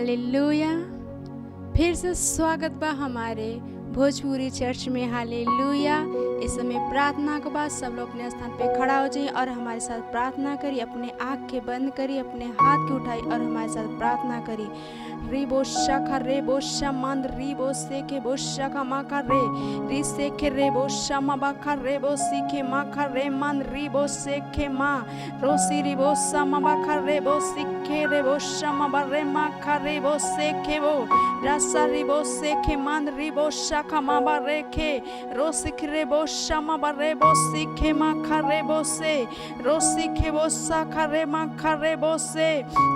Hallelujah. फिर से स्वागत बा हमारे भोजपुरी चर्च में। हालेलुया। इस समय प्रार्थना के बाद सब लोग अपने स्थान पे खड़ा हो जाइए और हमारे साथ प्रार्थना करिए। अपने आँख के बंद करिए, अपने हाथ के उठाइए और हमारे साथ प्रार्थना करिए। रिबो शाखा रेबो शमंद रिबो सेके बो शाखा माखा रे रि सेके रेबो शमा बाखा रेबो सीखे माखा रे मन रिबो सेके मा रोसी रिबो शमा बाखा रेबो सीखे रेबो शमा बारे माखा रेबो सेके बो रासा रिबो सेके मन रिबो शाखा मा बारे के रोसिख रेबो शमा बारे बो सीखे माखा रेबो से रोसिखे बो शाखा रे माखा रेबो से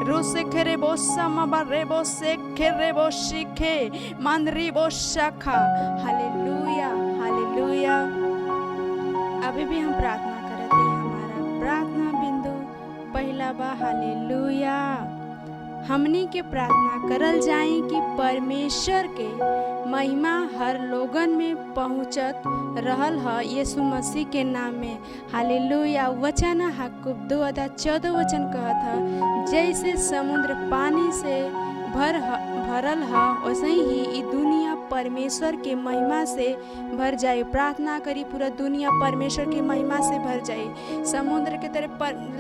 रोसिखे रेबो शमा बारे बो सेखे रेबो शिखे मंदरी बो शाखा। Hallelujah hallelujah. अभी भी हम प्रार्थना करते हैं। हमारा प्रार्थना बिंदु पहला बा हालेलुया। हमनी के प्रार्थना करल जाए कि परमेश्वर के महिमा हर लोगन में पहुँचत रहल ह यीशु मसीह के नाम में। हालेलुया। वचन हक्कुब 2:14 वचन कहत ह जैसे समुद्र पानी से भरल ह वैसे ही ई दुनिया परमेश्वर के महिमा से भर जाए। प्रार्थना करी पूरा दुनिया परमेश्वर की महिमा से भर जाए। समुद्र के तरह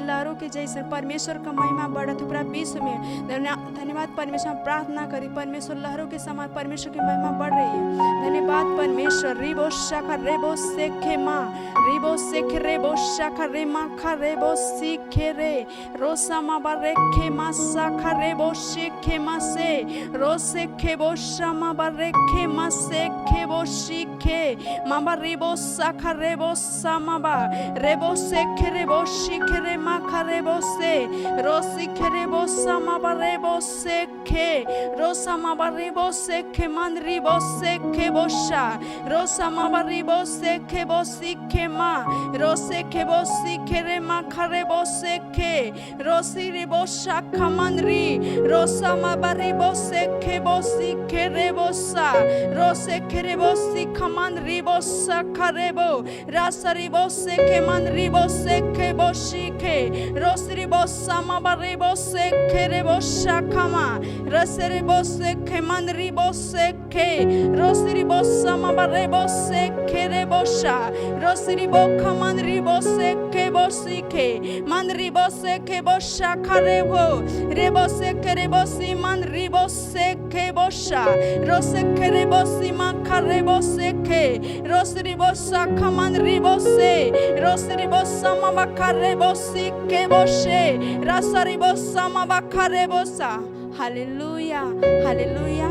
लहरों के जैसे परमेश्वर का महिमा बढ़त पूरा विश्व में। धन्यवाद परमेश्वर। प्रार्थना करी परमेश्वर लहरों के समान परमेश्वर की महिमा बढ़ रही है। धन्यवाद परमेश्वर। रिबो शाखा रेबो सेखे मा रिबो सेखे रेबो शाखा रे माखा रेबो सीखे रे रोसा मा बा रेखे मा शाखा रेबो सीखे मा से रोसे खेबो शमा बा रेखे मा सेखे बो सीखे मा बा रिबो शाखा रेबो समा बा रेबो सेखे रेबो सीखे रे माखा रेबो से रोसिखे रेबो समा बा रेबो सेखे रोसा मा बा रिबो सेखे मन रिबो सेखे बो शा रोसा मा बा रिबो सेखे बो सीखे मा रोसे खेबो सीखे रे माखा रेबो सेखे रोसी रिबो शाखा मन री रोसा मा बा रिबो सेखे बो सीखे रेबो सा रोसे खेरेबो सीखा मन रिबो शाखा रेबो रासा रिबो सेखे मन रिबो सेखे बो सीखे रोसी रिबो समा बा रिबो सेखे रेबो शाखा मा रसे रिबो सेखे मन रिबो सेखे रोसी रिबो समा बा रिबो सेखे रेबो शा रोसी रिबो खमन रिबो सेखे बो सीखे मन रिबो सेखे बो शाखा रेबो सेखे रेबो सी मन रिबो सेखे बो शा रोसेखे रेबो सी माखा रेबो सेखे रोसी रिबो शाखा मन रिबो से रोसी रिबो समा बाखा रेबो सीखे बो शे रासा रिबो समा बाखा रेबो सा। Hallelujah hallelujah.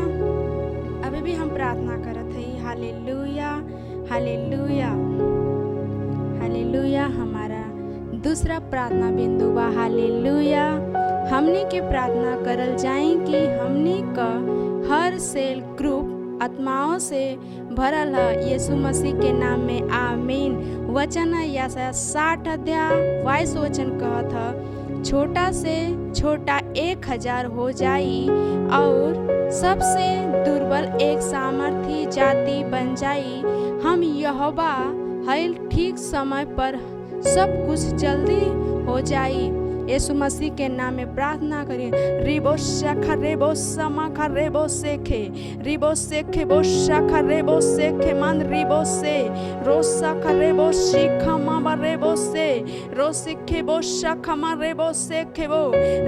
अभी भी हम प्रार्थना करत हई। Hallelujah hallelujah hallelujah. हमारा दूसरा प्रार्थना बिंदु बा हालेलुया। हमनी के प्रार्थना करल जाए कि हमनी का हर सेल ग्रुप आत्माओं से भरल है यीशु मसीह के नाम में आमीन। वचन यशायाह 60:22 वचन कहत है छोटा से छोटा 1000 हो जाई और सबसे दुर्बल एक सामर्थी जाति बन जाई। हम यहोवा है ठीक समय पर सब कुछ जल्दी हो जाई। यीशु मसीह के नाम में प्रार्थना करें। रिबो शाखा रेबो समा खा रेबो सेखे रिबो सेखे बो शाखा रेबो सेखे मन रिबो से रोसा खा रेबो शिखा मा रेबो से रोसिखे बो शाखा मा रेबो सेखे बो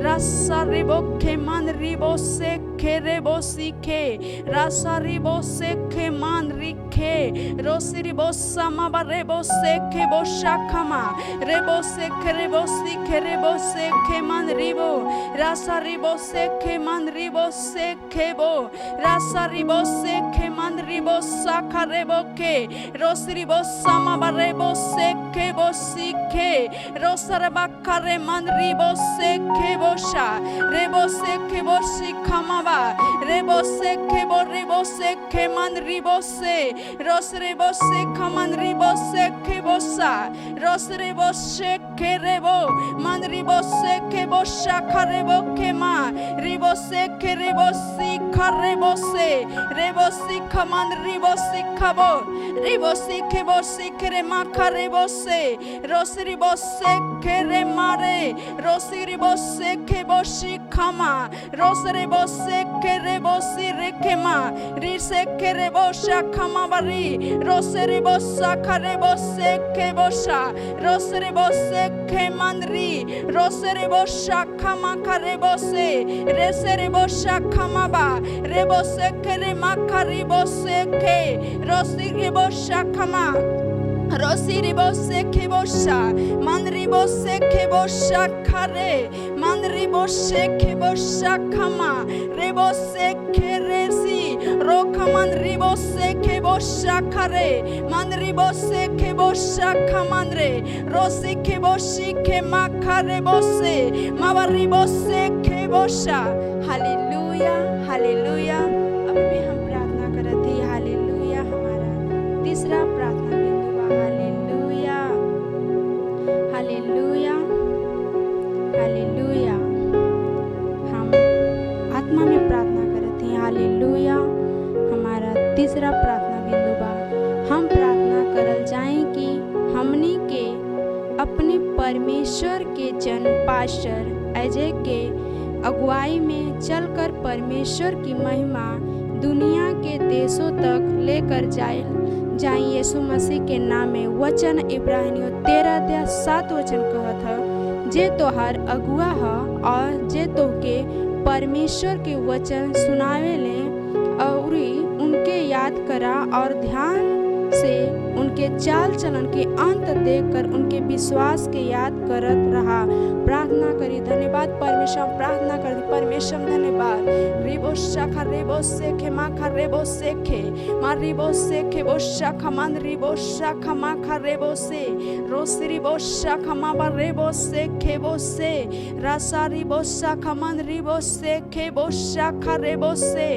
रासा रिबो खे मन रिबो सेखे रेबो सीखे रासा रिबो सेखे मन रिखे रोसी रिबो समा बा रेबो सेखे बो शाखा मा रेबो सेखे रेबो सीखे रेबो सेखे मन रिबो रासा रिबो सेखे मन रिबो सेखे बो रासा रिबो सेखे मन रिबो शाखा रेबो के रोसी रिबो समा बा रेबो सेखे बो सीखे रोसा रे बाखा रे मन रिबो सेखे बो शा रेबो सेखे बो शिखा मा बा रेबो सेखे बो रिबो सेखे मन रिबो से रोस रिबो सेखा मन रिबो सेखे बो सा रोस रिबो सेखे रेबो मन रिबो सेखे बो शाखा रेबो के मा रिबो सेखे रेबो सीखा रेबो से रेबो सीखा मन रिबो सीखा बो रिबोसी के बोसी करे माखा रिबोसे रोसरी बोसे करे मारे रोसी रिबोसे के बोसी खमा रोसरे बोसे करे बोसी रेखेमा रिसे करे बोशा खमा बरी रोसरी बोसा करे बोसे के बोशा रोसरी बोसे के मंदरी रोसरी बोशा खमा करे बोसे रेसरी बोशा खमा बा रेबोसे करे माखा रिबोसे के रोसी रिबोशा खमा रोसी रिबोसे के बोशा मंदरी बोसे के बोशा खरे मंदरी बोसे के बोशा खमा रेबोसे के रेसी रोखा मंदरी बोसे के बोशा खरे मंदरी बोसे के बोशा खमंदरे रोसी के बोशी के माखा रेबोसे मावरी बोसे के बोशा हालेलुया हालेलुया। अभी भी हम प्रार्थना करते हैं हालेलुया। हमारा तीसरा प्रार्थना बिंदु हालेलुया हालेलुया हालेलुया। हम आत्मा में प्रार्थना करते हैं हालेलुया। हमारा तीसरा प्रार्थना बिंदु बा हम प्रार्थना करल जाएं कि हमनी के अपने परमेश्वर के जन पास्टर अजय के अगुवाई में चलकर परमेश्वर की महिमा दुनिया के देशों तक लेकर जाए यीशु मसीह के नाम में। वचन इब्रानियों 13:7 वचन कहत है जे तोहार अगुआ है और जे तोहके परमेश्वर के वचन सुनावे ले और उनके याद करा और ध्यान से उनके चाल चलन के अंत देखकर उनके विश्वास के याद करत रहा। प्रार्थना करी धन्यवाद परमेश्वर। प्रार्थना कर परमेश्वर धन्यवाद रिबोशा खा रेबोसे के मा खा रेबोसे के मा रिबोसे के बोशा खमान रिबोशा खमा खा रेबोसे रोसरी बोशा खमा बा रेबोसे के बोसे रासा रिबोशा खमान रिबोसे के बोशा खा रेबोसे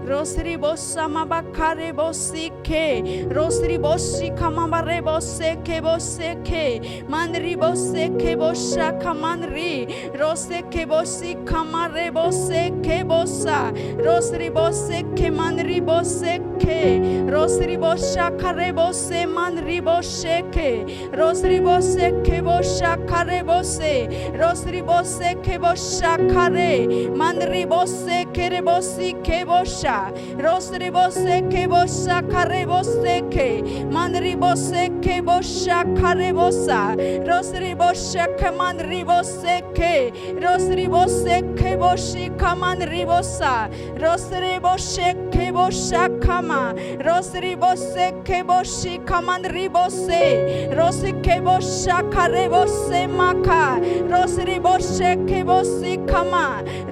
रोसरी बोशा मा बा खा रेबोसी के रोसरी बोशी खमा बा रेबोसे के मंदरी बोसे के बोशा खमंदरी रोसे के बोसी खमा रेबोसे के बोसा रोसरी बोसे के मंदरी बोसे के रोसरी बोशा खरे बोसे मंदरी बोसे के रोसरी बोसे के बोशा खरे बोसे रोसरी बोसे के बोशा खरे मंदरी बोसे के रे बोसी के बोशा रोसरी बोसे के बोशा खरे बोसे के मंदरी बोसे के बोशा खरे बोसा रोसरी बोशा के मंदरी बोसे के रोसरी बोसे के बोशी खमंदरी बोसा रोसरी बोसे के बोशा खमा रोसरी बोसे के बोशी खमंदरी बोसे रोसी के बोशा खरे बोसे माखा रोसरी बोसे के बोसी खमा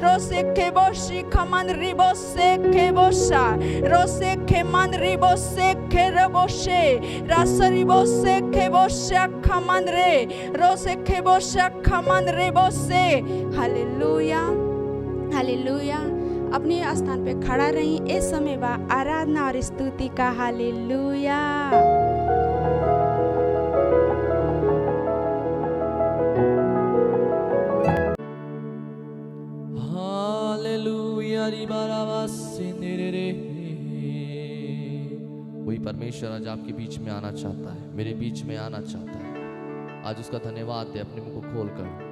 रोसे के बोशी खमंदरी बोसे के बोशा रोसे के मंदरी बोसे के रबोशे रासरी बोसे के बोशा खमंदरे रोसे के बोशा खमंदरे बोसे हालेलुया हालेलुया। अपने स्थान पे खड़ा रही। इस समय बा आराधना और स्तुति का हालेलुया। हालेलुया री बारावासी निरे। वही परमेश्वर आज आपके बीच में आना चाहता है, मेरे बीच में आना चाहता है। आज उसका धन्यवाद दे अपने मुंह को खोलकर।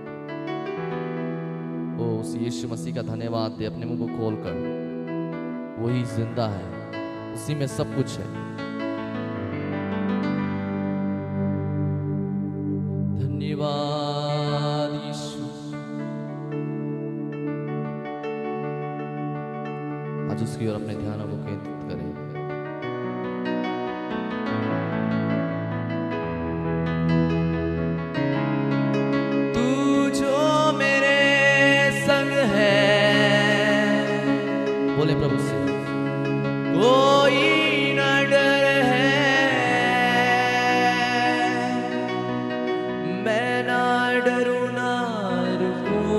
ओ उस यीशु मसीह का धन्यवाद दे अपने मुंह को खोलकर। वही जिंदा है, उसी में सब कुछ है। धन्यवाद यीशु। आज उसकी ओर अपने ध्यान को केंद्रित करें। बोले प्रभु से कोई न डर है, मैं ना डरूं ना रुकूं।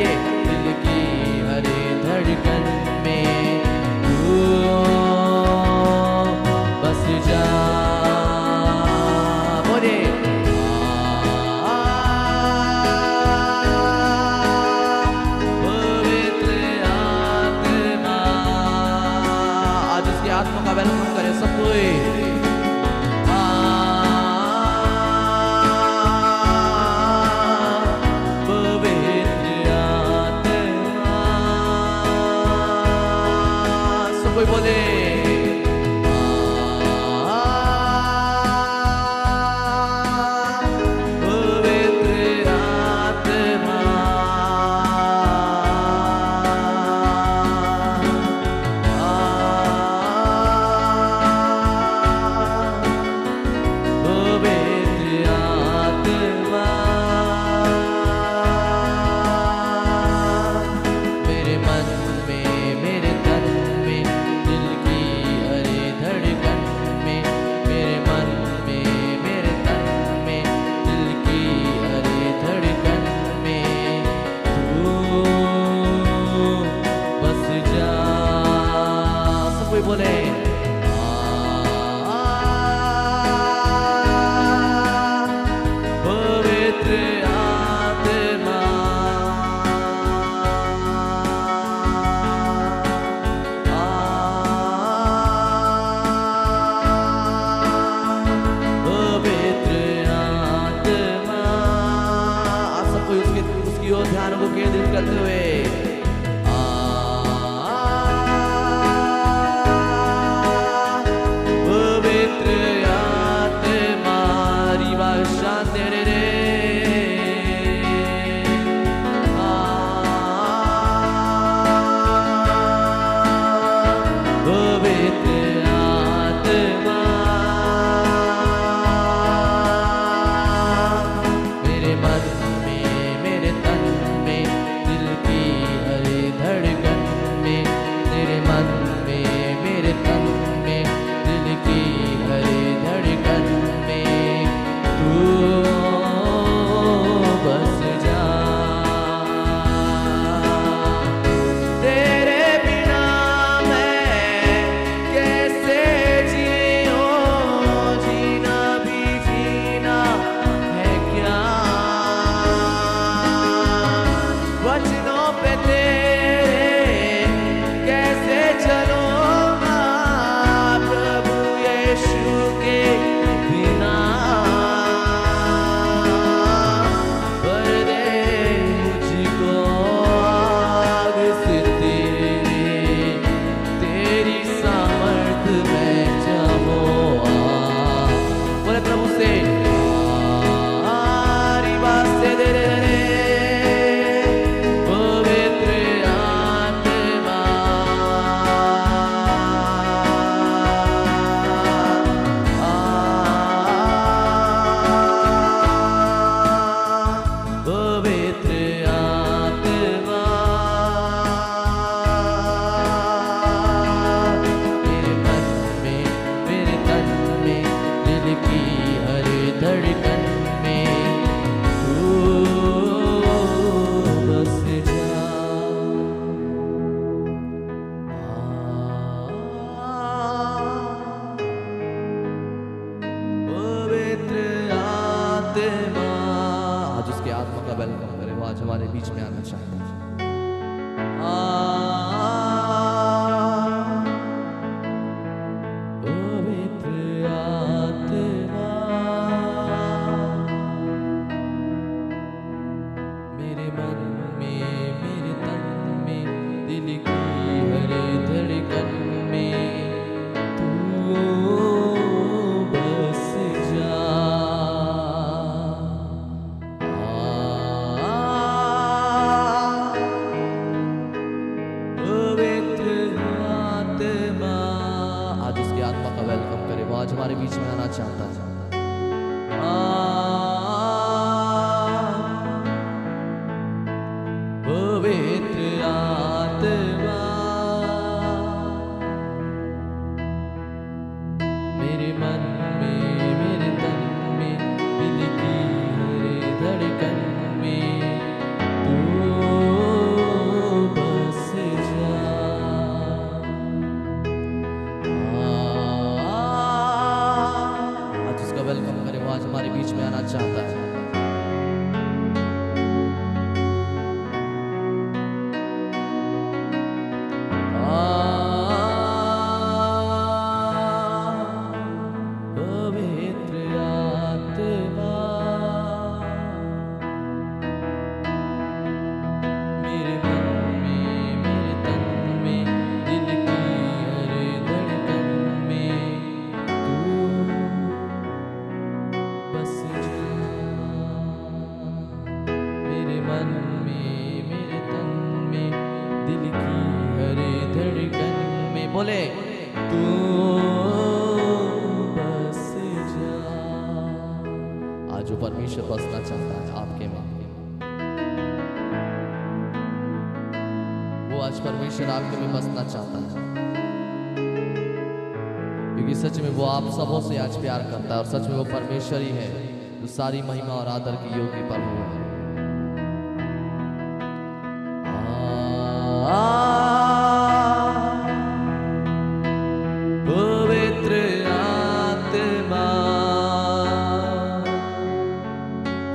करिए, दिल की हर धड़कन में तू बस जा। बोले पवित्र आत्मा, आज उसकी आत्मा का वेलकम करें सब कोई। कोई बोले पवित्र आत्मा, पवित्र आत्मा, मेरे मन में मेरे तन में दिल की हर धड़कन में, मेरे मन में मेरे तन में दिल की हर धड़कन में तू बस जा। सब कोई बोले पवित्र आत्मा, उसकी ओर ध्यान को केंद्रित करते हुए पवित्र आत्मा, रिवा शांति रे रे, पवित्र आत्मा, मेरे मन में मेरे तन में दिल की हर धड़कन में, तेरे मन में मेरे तन में दिल की हर धड़कन में तू बस जा। तेरे बिना मैं कैसे जीऊं, जीना भी जीना है क्या, वचनों पे तेरे कैसे चलूंगा, प्रभु यीशु के बिना, पर दे मुझको आग से तेरी सामर्थ में जाऊं। बोले प्रभु से रिवा से दे रे रे, पवित्र आत्मा, पवित्र आत्मा, मेरे मन में मेरे तन में दिल की हर धड़कन में तू बस जा। पवित्र आत्मा, आज उसके आत्मा का वेलकम करें, वो आज हमारे बीच में आना चाहता है। पवित्र आत्मा, मेरे मन में मेरे तन में दिल की हर धड़कन में तू बस जा। पवित्र आत्मा, आज उसकी आत्मा का वेलकम करें, वो आज हमारे बीच में आना चाहता है। पवित्र आत्मा, मेरे मन में मेरे तन में दिल की हर धड़कन में तू बोले तू बस जा। आज वो परमेश्वर बसना चाहता है आपके में। वो आज परमेश्वर आपके में बसना चाहता है, क्योंकि सच में वो आप सबों से आज प्यार करता है और सच में वो परमेश्वर ही है जो सारी महिमा और आदर की योग्य प्रभु है। पवित्र आत्मा,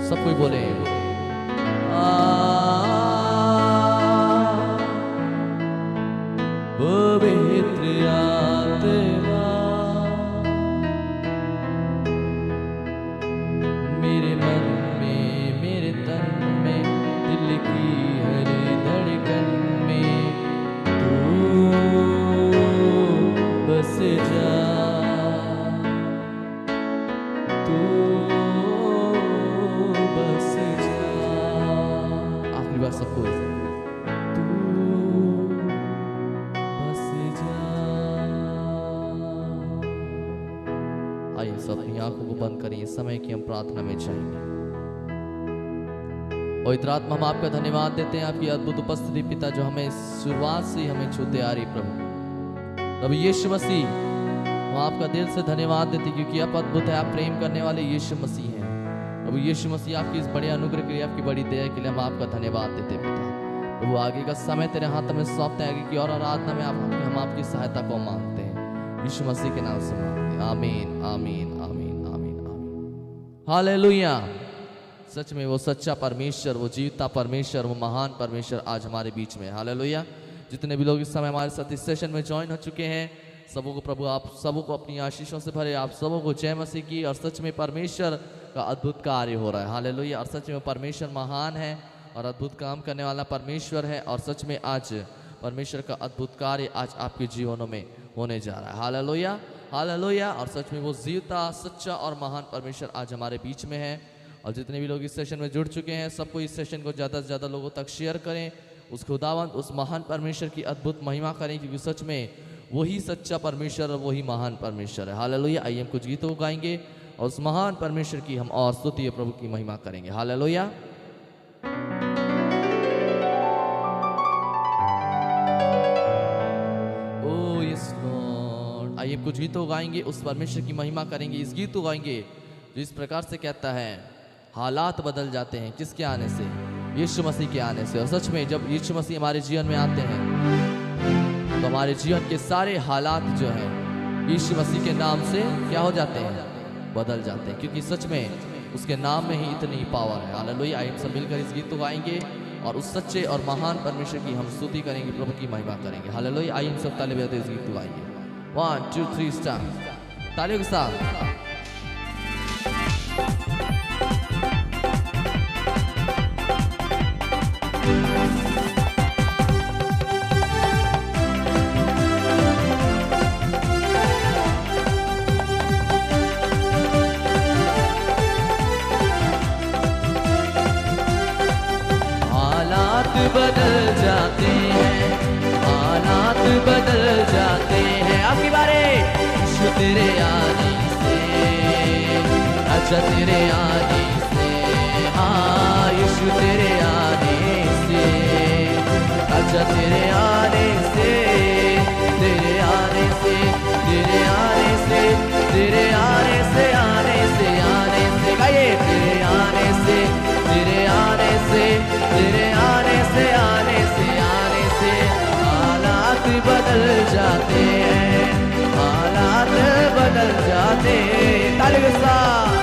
सब कोई बोले पवित्र आत्मा मेरे मन में, मेरे तन में, दिल की हर धड़कन में तू बस जा, तू बस जा। आखिरी बार सबको तू बस जा। आइए सब अपनी आंखों को बंद करिए। इस समय की हम प्रार्थना में जाएंगे। और इधर आत्मा हम आपका धन्यवाद देते हैं, आपकी अद्भुत उपस्थिति पिता, जो हमें शुरुआत से ही हमें छूते आ रही प्रभु। प्रभु यीशु मसीह, हम आपका दिल से धन्यवाद देते हैं, क्योंकि आप अद्भुत है, आप प्रेम करने वाले यीशु मसीह हैं। प्रभु यीशु मसीह, आपकी इस बड़े अनुग्रह के लिए, आपकी बड़ी दया के लिए हम आपका धन्यवाद देते हैं पिता। प्रभु आगे का समय तेरे हाथ में सौंपते हैं, आगे की और आराधना में हम आपकी सहायता को मांगते हैं, यीशु मसीह के नाम से मांगते हैं। आमीन आमीन आमीन आमीन आमीन। हालेलुया। सच में वो सच्चा परमेश्वर, वो जीवता परमेश्वर, वो महान परमेश्वर आज हमारे बीच में। हालेलुया। जितने भी लोग इस समय हमारे साथ इस सेशन में ज्वाइन हो चुके हैं, सबों को प्रभु आप सबों को अपनी आशीषों से भरे, आप सबों को जय मसीह की। और सच में परमेश्वर का अद्भुत कार्य हो रहा है। हालेलुया। और सच में परमेश्वर महान है और अद्भुत काम करने वाला परमेश्वर है। और सच में आज परमेश्वर का अद्भुत कार्य आज आपके जीवनों में होने जा रहा है। Hallelujah hallelujah. और सच में वो जीवता, सच्चा और महान परमेश्वर आज हमारे बीच में है। और जितने भी लोग इस सेशन में जुड़ चुके हैं, सबको इस सेशन को ज़्यादा से ज़्यादा लोगों तक शेयर करें। उस खुदावंत, उस महान परमेश्वर की अद्भुत महिमा करें, क्योंकि सच में वही सच्चा परमेश्वर और वही महान परमेश्वर है। हालेलुया। आइए हम कुछ गीतों को गाएंगे और उस महान परमेश्वर की हम और स्तुति प्रभु की महिमा करेंगे। हालेलुया। ओ यस लॉर्ड। आइए कुछ गीतों गाएंगे, उस परमेश्वर की महिमा करेंगे। इस गीत को गाएंगे जो इस प्रकार से कहता है, हालात बदल जाते हैं किसके आने से? यीशु मसीह के आने से। और सच में जब यीशु मसीह हमारे जीवन में आते हैं तो हमारे जीवन के सारे हालात जो हैं यीशु मसीह के नाम से क्या हो जाते हैं? बदल जाते हैं, क्योंकि सच में उसके नाम में ही इतनी पावर है। हालेलुया। आइए हम सब मिलकर इस गीत को गाएंगे और उस सच्चे और महान परमेश्वर की हम स्तुति करेंगे, प्रभु की महिमा करेंगे। हालेलुया। आइए हम सब ताली बजाते इस गीत को गाएंगे। 1 2 3 स्टार्ट। तालियों के साथ। बदल जाते हैं, हालात बदल जाते हैं। आपकी बारे यीशु तेरे आने से, अच्छा तेरे आने से, हाँ यीशु तेरे आने से, अच्छा तेरे आने से, तेरे आने से, तेरे आने से, तेरे आने से, आने से, आने से, गाइए तेरे आने से, तेरे आने से, तेरे आने से, आने से, आने से हालात बदल जाते हैं, हालात बदल जाते हैं। ताली के साथ।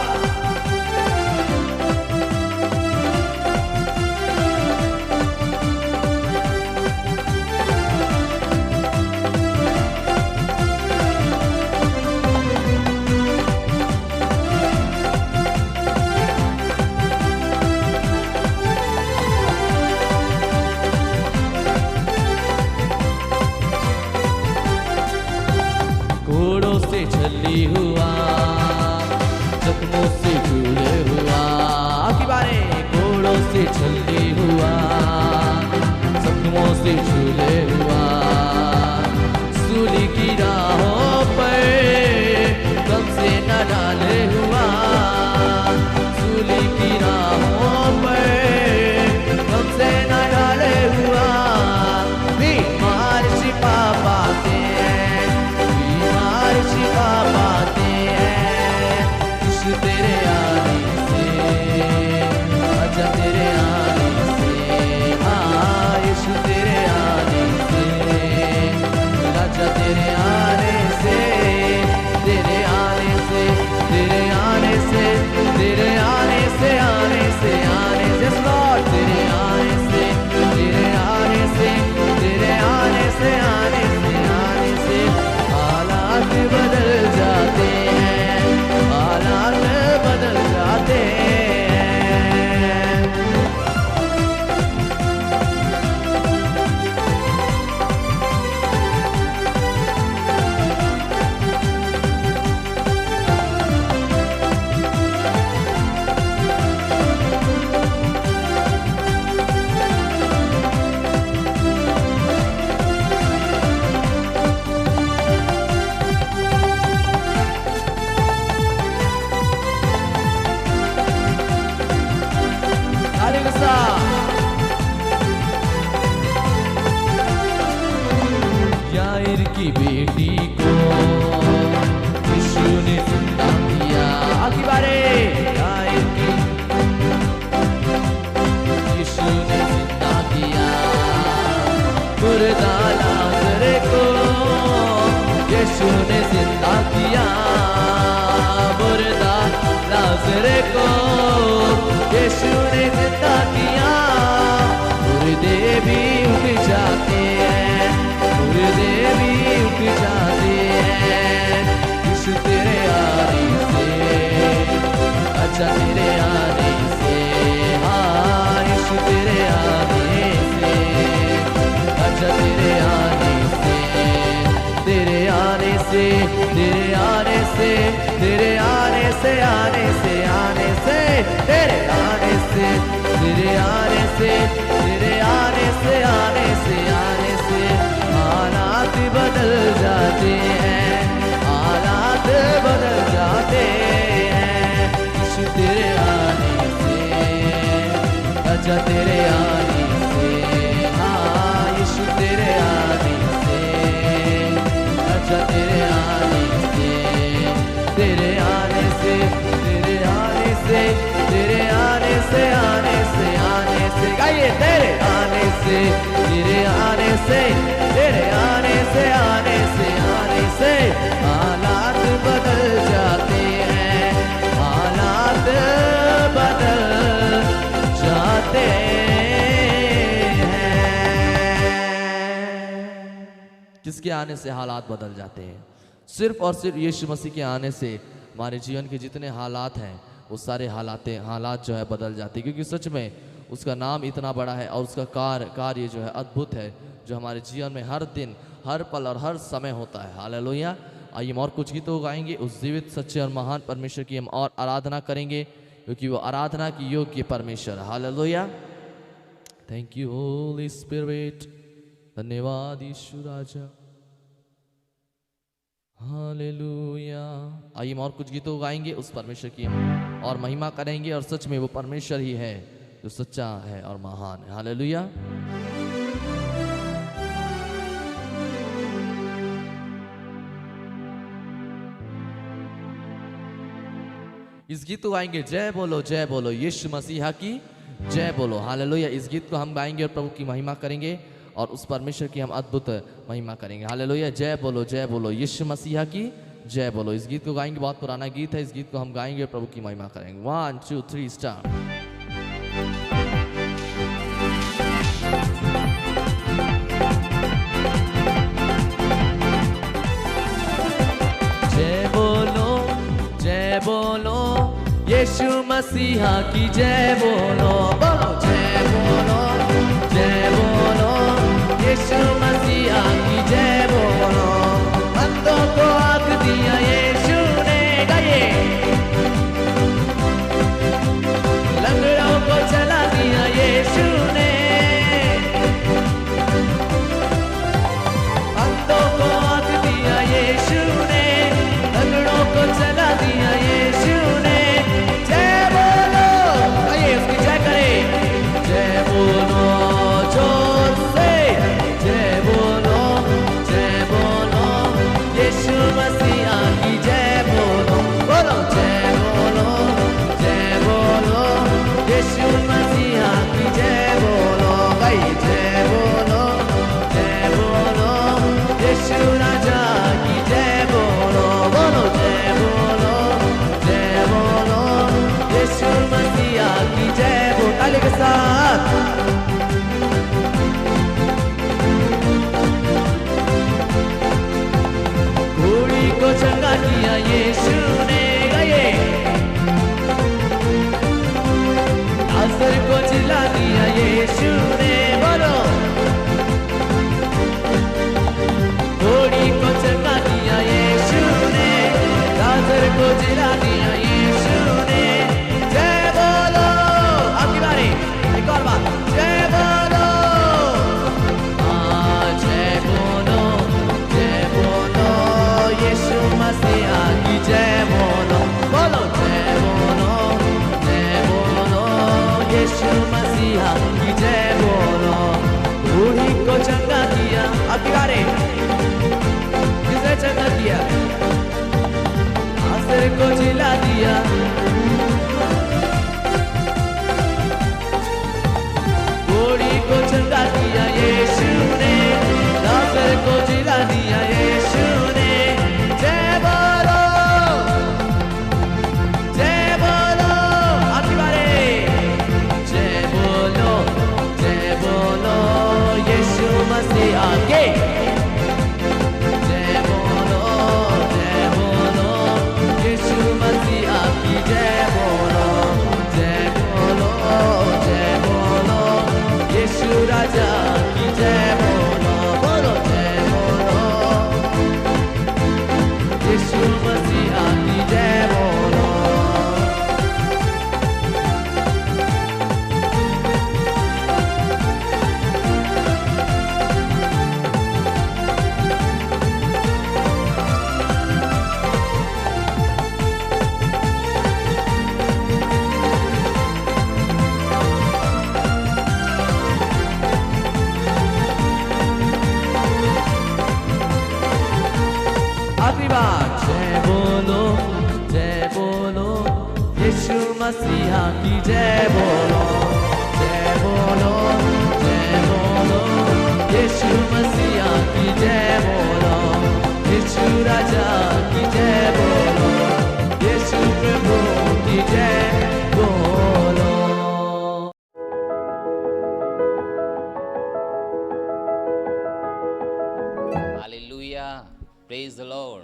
मुर्दा लाजर को यीशु ने जिंदा किया, मुर्दा लाजर को यीशु ने जिंदा किया। मुर्दे भी उठ जाते हैं, मुर्दे भी उठ जाते हैं यीशु तेरे आने से, अच्छा तेरे आने से, हाँ यीशु तेरे आने से, अच्छा तेरे आने से, तेरे आने से, तेरे आने से, तेरे आने से, आने से, आने से, तेरे आने से, तेरे आने से, तेरे आने से, आने से, आने से हालात बदल जाते हैं, हालात बदल जाते हैं यीशु तेरे आने से, अच्छा तेरे आने से, हाँ यीशु तेरे आने से, अच्छा तेरे आने से, तेरे आने से, तेरे आने से, तेरे आने से, आने से, आने से, गाइए तेरे आने से, तेरे आने से, तेरे आने से, आने से, आने से हालात बदल जाते हैं, हालात बदल जाते हैं। किसके आने से हालात बदल जाते हैं? सिर्फ और सिर्फ यीशु मसीह के आने से हमारे जीवन के जितने हालात हैं वो सारे हालात जो है बदल जाते हैं, क्योंकि सच में उसका नाम इतना बड़ा है और उसका कार्य जो है अद्भुत है, जो हमारे जीवन में हर दिन, हर पल और हर समय होता है। हालेलुया। आइए हम और कुछ गीतों गाएंगे, उस जीवित सच्चे और महान परमेश्वर की हम और आराधना करेंगे, क्योंकि वो आराधना की योग्य परमेश्वर। Hallelujah. Thank you Holi spirit, धन्यवाद यीशु राजा। हालेलुया। आइए हम और कुछ गीतों गाएंगे, उस परमेश्वर की हम और महिमा करेंगे, और सच में वो परमेश्वर ही है जो सच्चा है और महान है। हालेलुया। इस गीत को गाएंगे, जय बोलो यीशु मसीहा की जय बोलो। हालेलुया। इस गीत को हम गाएंगे और प्रभु की महिमा करेंगे और उस परमेश्वर की हम अद्भुत महिमा करेंगे। हालेलुया। जय बोलो यीशु मसीहा की जय बोलो। इस गीत को गाएंगे, बहुत पुराना गीत है, इस गीत को हम गाएंगे और प्रभु की महिमा करेंगे। 1 2 3 स्टार्ट। जय बोलो यीशु मसीहा की जय बोलो, बोलो जय बोलो यीशु मसीहा की जय बोलो। अंधों को आँख दिया यीशु ने, गाइए, लंगड़ों को चला दिया यीशु ने, अंधों को आँख दिया यीशु ने, लंगड़ों को चला दिया यीशु ने। जय बोलो, आइए उसकी जय करें। जय बोलो जोर से, जय बोलो यीशु मसीहा की जय बोलो, बोलो जय बोलो यीशु मसीहा की जय बोलो, भाई जय बोलो यीशु राजा की जय बोलो, बोलो जय बोलो यीशु मसीहा की जय बोलो। ताली के साथ घोड़ी को चंगा किया यीशु ने, गाइए, लाजर को जिला दिया यीशु ने, बोलो घोड़ी को चंगा दिया यीशु ने, लाजर को जिला दिया यीशु ने। जय बोलो, आपकी बारी, एक और बार, जय बोलो, जय बोलो यीशु मसीहा की जय बोलो, बोलो जय बोलो यीशु मसीहा की जय बोलो। बूढ़ी को चंगा किया, आपकी बारी, किसने चंगा किया? आसर को जिला दिया, बूढ़ी को चंगा किया यीशु ने, जय बोलो यीशु मसीहा की जय बोलो यीशु राजा की जय बोलो जय बोलो यीशु मसीहा की जय बोलो। आखिरी बार जय बोलो यीशु मसीहा की जय बोलो यीशु मसीहा की जय बोलो यीशु राजा की जय बोलो यीशु प्रभु की जय बोलो। Hallelujah, praise the Lord.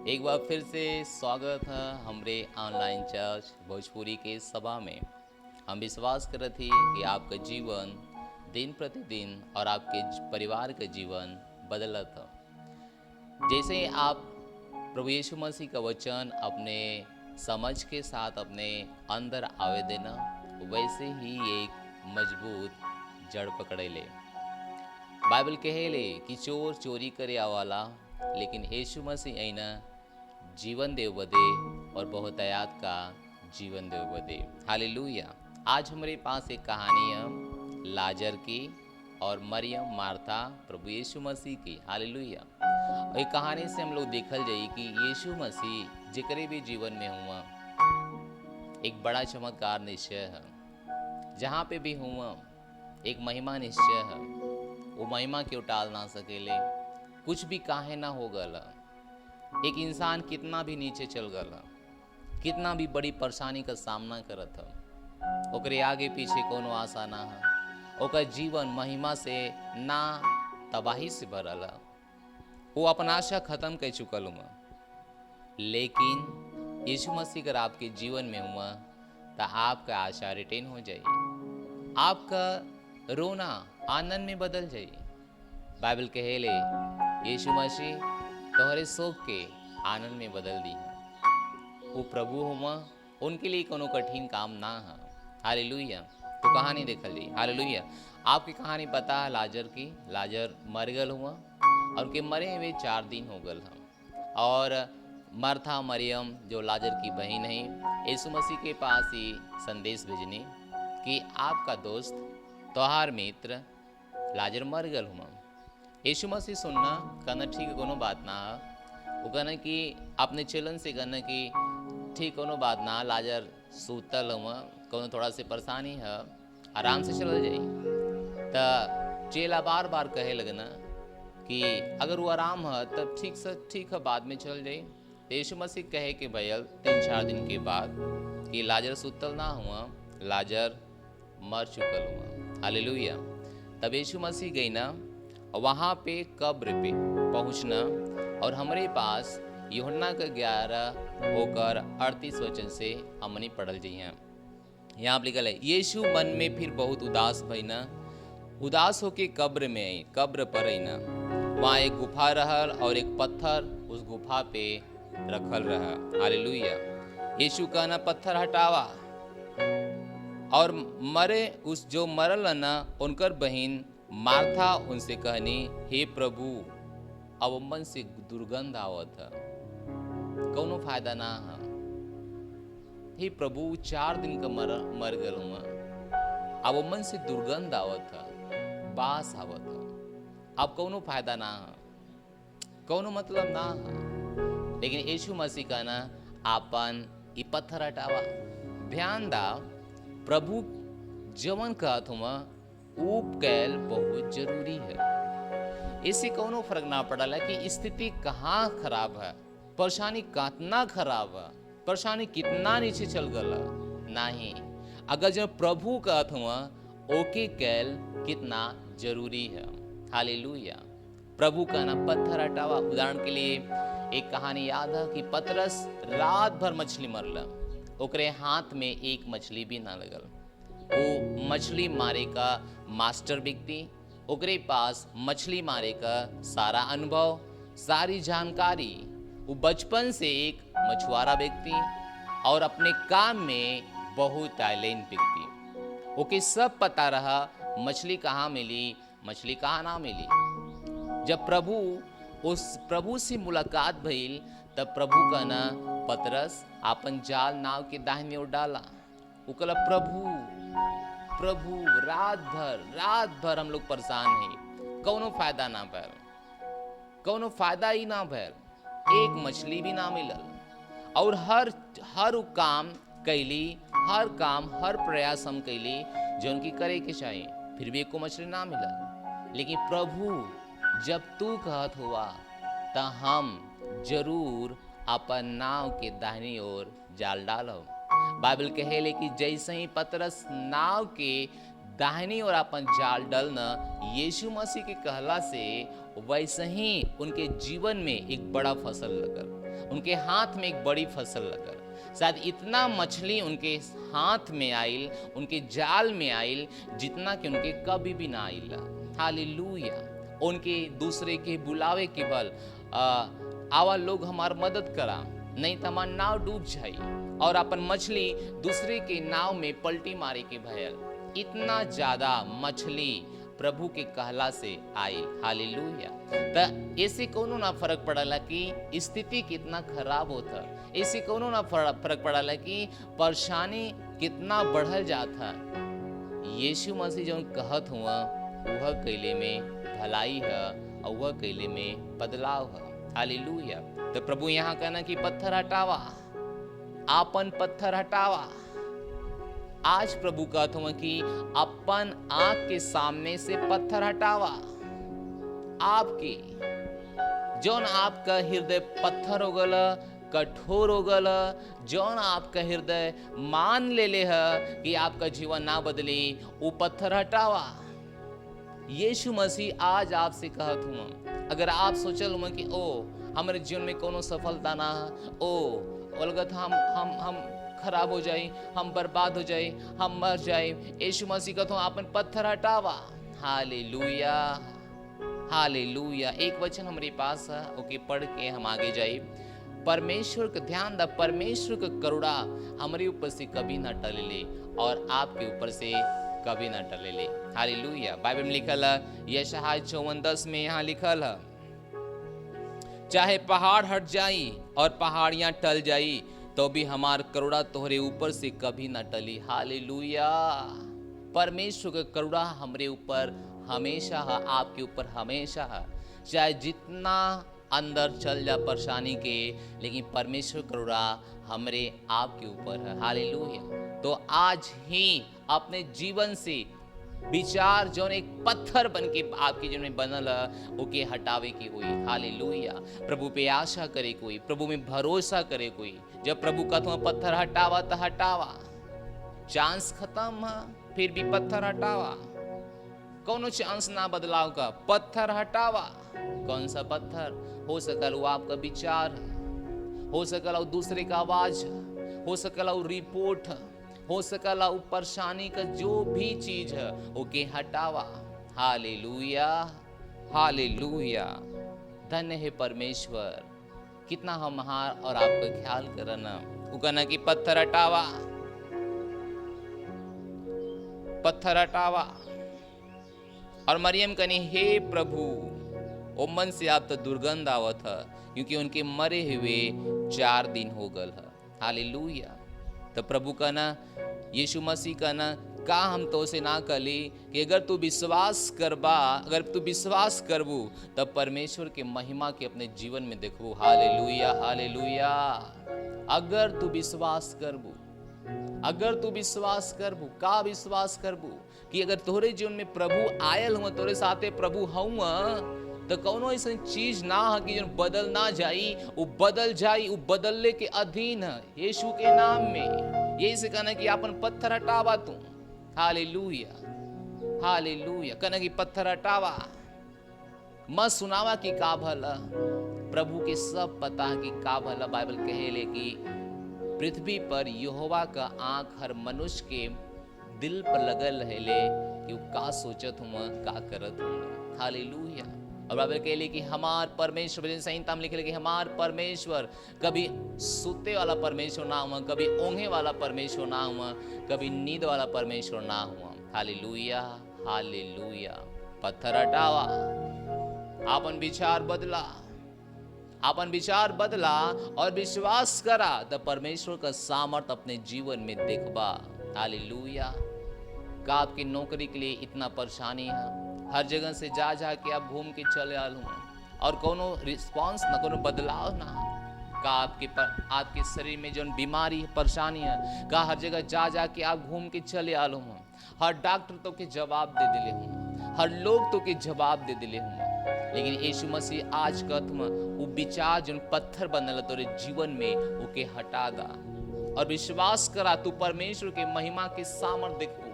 एक बार फिर से स्वागत है हमारे ऑनलाइन चर्च भोजपुरी के सभा में। हम विश्वास करते थी कि आपका जीवन दिन प्रतिदिन और आपके परिवार का जीवन बदलत है। जैसे आप प्रभु यीशु मसीह का वचन अपने समझ के साथ अपने अंदर आवे देना, वैसे ही एक मजबूत जड़ पकड़े ले। बाइबल कहेले कि चोर चोरी करे आवाला, लेकिन यीशु मसीह ऐना जीवन देव बदे और बहुतायात का जीवन देव बदे। हालेलुया। आज हमारे पास एक कहानी है लाजर की और मरियम मार्था प्रभु यीशु मसीह की। हालेलुया। और एक कहानी से हम लोग देखल जाई कि यीशु मसीह जिकरे भी जीवन में हुआ एक बड़ा चमत्कार निश्चय है। जहाँ पे भी हुआ एक महिमा निश्चय है। वो महिमा क्यों टाल ना सकेले, कुछ भी काहे ना हो गला। एक इंसान कितना भी नीचे चल गला, कितना भी बड़ी परेशानी का सामना करत है, ओकरे आगे पीछे कोनो आशा ना है। ओकर जीवन महिमा से ना तबाही से भरल है। वो अपना आशा खत्म कर चुकल हुआ। लेकिन यीशु मसीह अगर आपके जीवन में हुआ तो आपका आशा रिटेन हो जाए, आपका रोना आनंद में बदल जाए। बाइबल कहेले यीशु मसीह तोहरे शोक के आनंद में बदल दी है। वो प्रभु हुआ, उनके लिए कोनो कठिन काम ना है। हालेलुया। तो कहानी देखल जी। हालेलुया। आपकी कहानी पता है लाजर की। लाजर मर गल हुआ और उनके मरे हुए 4 दिन हो गल हैं। और मार्था मरियम जो लाजर की बहन है, यीशु मसीह के पास ही संदेश भेजनी कि आपका दोस्त तोहार मित्र लाजर मर गल हुआ। यीशु मसीह सुनना कहना ठीक है, कोनो बात ना है। वो कहना कि अपने चलन से कहना कि ठीक कोनो बात ना, लाजर सूतल हुआ, कोनो थोड़ा सी परेशानी है, आराम से चल जाई। तो चेला बार बार कहे लगना कि अगर वो आराम है तब ठीक है, बाद में चल जाई। तो यीशु मसीह कहे कि भैया 3-4 दिन के बाद कि लाजर सूतल ना हुआ, लाजर मर चुकल हुआ। हालेलुया। तब यीशु मसीह गई ना, वहाँ पे कब्र पे पहुँचना, और हमारे पास यूहन्ना का 11 होकर 38 वचन से हमने पढ़ल जी हैं। यहाँ पर लिखल है, यीशु मन में फिर बहुत उदास भइना, उदास होके कब्र में आई, कब्र पर आई ना। वहाँ एक गुफा रहल और एक पत्थर उस गुफा पे रखल रहा। हालेलुया। यीशु कहना पत्थर हटावा, और मरे उस जो मरल ना उनकर बहन मार्था उनसे कहनी, हे प्रभु अब मन से दुर्गंध आवत है, कौनो फायदा ना है। हे प्रभु 4 दिन का मर गल हुआ, अब मन से दुर्गंध आवत है, बास आवत है, अब कौनो फायदा ना है, कौनो मतलब ना है। लेकिन यीशु मसीह कहना आपन ई पत्थर हटावा। ध्यान दा, प्रभु जवन कहत हुआ ऊप कैल बहुत जरूरी है। इससे कोनो फर्क ना पड़ला कि स्थिति कहाँ खराब है, परेशानी कितना खराब है, परेशानी कितना नीचे चल गला, नहीं। अगर जब प्रभु कहत हुआ ओके कैल कितना जरूरी है। हालेलुया। प्रभु का ना पत्थर हटावा। उदाहरण के लिए एक कहानी याद है कि पतरस रात भर मछली मरला, ओकरे हाथ में एक मछली भी ना लगल। वो मछली मारे का मास्टर व्यक्ति, ओकरे पास मछली मारे का सारा अनुभव, सारी जानकारी। वो बचपन से एक मछुआरा व्यक्ति और अपने काम में बहुत टैलेंट व्यक्ति। ओके सब पता रहा मछली कहाँ मिली, मछली कहाँ ना मिली। जब प्रभु से मुलाकात भइल तब प्रभु का ना पतरस अपन जाल नाव के दाहिने ओर डाला। वो कहला प्रभु रात भर हम लोग परेशान हैं, कौनो फायदा ना भैल, कौनो फायदा ही ना भैल, एक मछली भी ना मिलल। और हर काम कैली, हर काम हर प्रयास हम कैली जो उनकी करे के चाहिए, फिर भी एको मछली ना मिलल। लेकिन प्रभु जब तू कहत हुआ तो हम जरूर अपन नाव के दाहिनी ओर जाल डालब। बाइबल कहेले कि जैसे ही पतरस नाव के दाहिनी ओर अपन जाल डालना यीशु मसीह के कहला से, वैसे ही उनके जीवन में एक बड़ा फसल लगल, उनके हाथ में एक बड़ी फसल लगल। शायद इतना मछली उनके हाथ में आइल, उनके जाल में आइल, जितना कि उनके कभी भी ना आइल। हालेलुया। उनके दूसरे के बुलावे के बल आवा लोग हमार मदद करा, नहीं तो हमार नाव डूब जाई। और अपन मछली दूसरे के नाव में पलटी मारे के भयल। इतना ज्यादा मछली प्रभु के कहला से आई। हालेलुया। तो ऐसे कोनो ना फर्क पड़ला कि स्थिति कितना खराब होता, ऐसे कोनो ना फर्क पड़ला कि परेशानी कितना बढ़ल जाता। यीशु मसीह जो कहत हुआ वह कैले में भलाई है और वह कैले में बदलाव है। हालेलुया। तो प्रभु यहाँ कहना कि पत्थर हटावा, आपन पत्थर हटावा। आज प्रभु कहत हुआ कि अपन आंख के सामने से पत्थर हटावा। आपके जौन आपका हृदय पत्थर हो गल, कठोर हो गल, जौन आपका हृदय मान ले है कि आपका जीवन ना बदली, वो पत्थर हटावा। यीशु मसीह आज आपसे कहत हुआ, अगर आप सोचल हुआ कि ओ हमारे जीवन में कोनो सफलता ना है, ओ लगत हम खराब हो जाए, हम बर्बाद हो जाए, हम मर जाए, यीशु मसीह कहत हुआ अपन पत्थर हटावा। Hallelujah, hallelujah. एक वचन हमारे पास है, ओके पढ़ के हम आगे जाए। परमेश्वर का ध्यान दा, परमेश्वर का करुणा हमारे ऊपर से कभी ना टले और आपके ऊपर से कभी ना टले। हालेलुया। बाइबल में लिखल है, यशायाह 54:10 में यहाँ लिखल है, चाहे पहाड़ हट जाई और पहाड़ियां टल जाई तो भी हमार करुणा तोहरे ऊपर से कभी ना टली। हालेलुया। परमेश्वर का करुणा हमरे ऊपर हमेशा है, आपके ऊपर हमेशा है। चाहे जितना अंदर चल जा परेशानी के, लेकिन परमेश्वर करुणा हमरे आपके ऊपर है। हालेलुया। तो आज ही अपने जीवन से विचार जो एक पत्थर बन के आपके जीवन में बनल है, ओके हटावे की हुई। हालेलुया। प्रभु पे आशा करे कोई, प्रभु में भरोसा करे कोई। जब प्रभु कहता हूँ पत्थर हटावा तो हटावा, चांस खत्म है फिर भी पत्थर हटावा, कौनो चांस ना बदलाव का, पत्थर हटावा। कौन सा पत्थर? हो सकल वो आपका विचार, हो सकल वो दूसरे का आवाज, हो सकल वो रिपोर्ट, हो सकल वो परेशानी का जो भी चीज है, ओके हटावा। Hallelujah, hallelujah. धन्य है परमेश्वर, कितना हम महान और आपका ख्याल करना। वो कहना कि पत्थर हटावा, पत्थर हटावा। और मरियम कहनी, हे प्रभु, ओ मन से आप तो दुर्गंध आवत है, क्योंकि उनके मरे हुए 4 दिन हो गल है। हालेलुया। तो प्रभु कहना, यीशु मसीह कहना, का हम तो से ना कली कि अगर तू विश्वास करबा, अगर तू विश्वास करबू तब परमेश्वर के महिमा के अपने जीवन में देखबू। Hallelujah, hallelujah. अगर तू विश्वास करबू, अगर तू विश्वास करबू, का विश्वास करबू कि अगर तोहरे जीवन में प्रभु आयल हुआ, तोरे साथे प्रभु हुआ, तो कौनो ऐसा चीज ना है कि जो बदल ना जाई, वो बदल जाई, वो बदलने के अधीन है यीशु के नाम में। यही से कहना कि अपन पत्थर हटावा तू। Hallelujah, hallelujah. कहना कि पत्थर हटावा, मत सुनावा कि का भला। प्रभु के सब पता है कि का भला। बाइबल कहेले कि पृथ्वी पर यहोवा का आंख हर मनुष्य के दिल पर लगल रहेले कि वो का सोचत हुआ, का करत हुआ। हालेलुया। और बाइबल कहेले कि हमार परमेश्वर, भजन संहिता में लिखे कि हमार परमेश्वर कभी सुते वाला परमेश्वर ना हुआ, कभी ओंघे वाला परमेश्वर ना हुआ, कभी नींद वाला परमेश्वर ना हुआ। Hallelujah, hallelujah. पत्थर हटावा, आपन विचार बदला, अपन विचार बदला और विश्वास करा तो परमेश्वर का सामर्थ अपने जीवन में देखबा। हालेलुया। का आपकी नौकरी के लिए इतना परेशानी है, हर जगह से जा जा के आप घूम के चले आल हूँ और कोनो रिस्पांस ना, कोनो बदलाव ना। का आपके शरीर में जो बीमारी परेशानी है, का हर जगह जा जा के आप घूम के चले आल हूँ, हर डॉक्टर तो के जवाब दे दिले हूँ, हर लोग तो के जवाब दे दिले हूँ। लेकिन यीशु मसीह आज कहत वो विचार जो पत्थर बनल तोरे जीवन में ओके हटा दा और विश्वास करा तू परमेश्वर के महिमा के सामर्थ देखो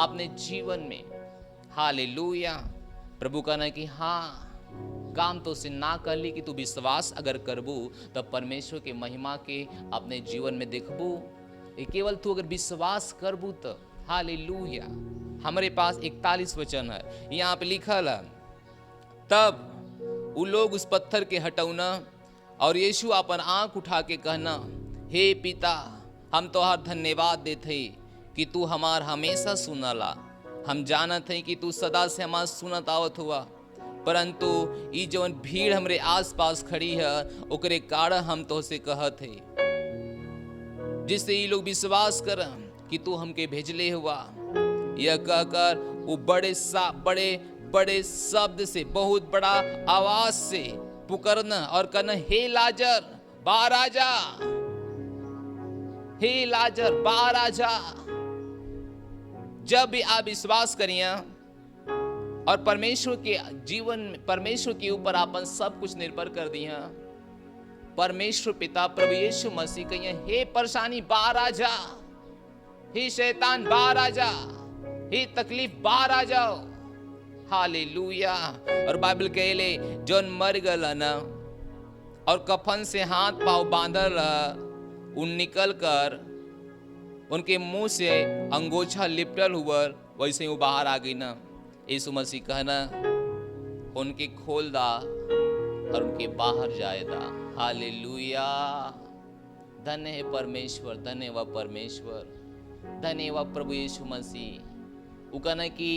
अपने जीवन में। हालेलुया। प्रभु कहना कि हाँ, काम तो से ना कर ली कि तू विश्वास अगर करबू तब परमेश्वर के महिमा के अपने जीवन में देखबू। केवल तू अगर विश्वास करबू तो। हालेलुया। हमारे पास 41 वचन है, यहाँ पे लिखल है, तब वो लोग उस पत्थर के हटौना और यीशु अपन आंख उठा के कहना, हे पिता, हम तोहार धन्यवाद देते कि तू हमार हमेशा सुनला। हम जानत हैं कि तू सदा से हमार सुनत आवत हुआ, परंतु ये जवन भीड़ हमरे आसपास खड़ी है ओकरे कारण हम तो से कहत है, जिससे ये लोग विश्वास कर कि तू हमके भेजले हुआ। यह कहकर वो बड़े शब्द से, बहुत बड़ा आवाज से पुकारना और कहना, हे लाजर बाहर आ जा, हे लाजर बाहर आ जा। जब भी आप विश्वास करिए और परमेश्वर के जीवन में, परमेश्वर के ऊपर अपन सब कुछ निर्भर कर दिया, परमेश्वर पिता प्रभु यीशु मसीह कहिए, हे परेशानी बाहर आ जा, हे शैतान बाहर आ जा, हे तकलीफ बाहर आ जाओ। हालेलुया। और बाइबल कहेले जौन मर गल ना और कफन से हाथ पांव बांधल उन निकल कर उनके मुंह से अंगोछा लिपटल हुआ, वैसे ही वो बाहर आ गई ना। यीशु मसीह कहना, उनके खोल दा और उनके बाहर जाए दा। हालेलुया। धन्य है परमेश्वर, धन्य व परमेश्वर, धन्य व प्रभु यीशु मसीह। वो कहना कि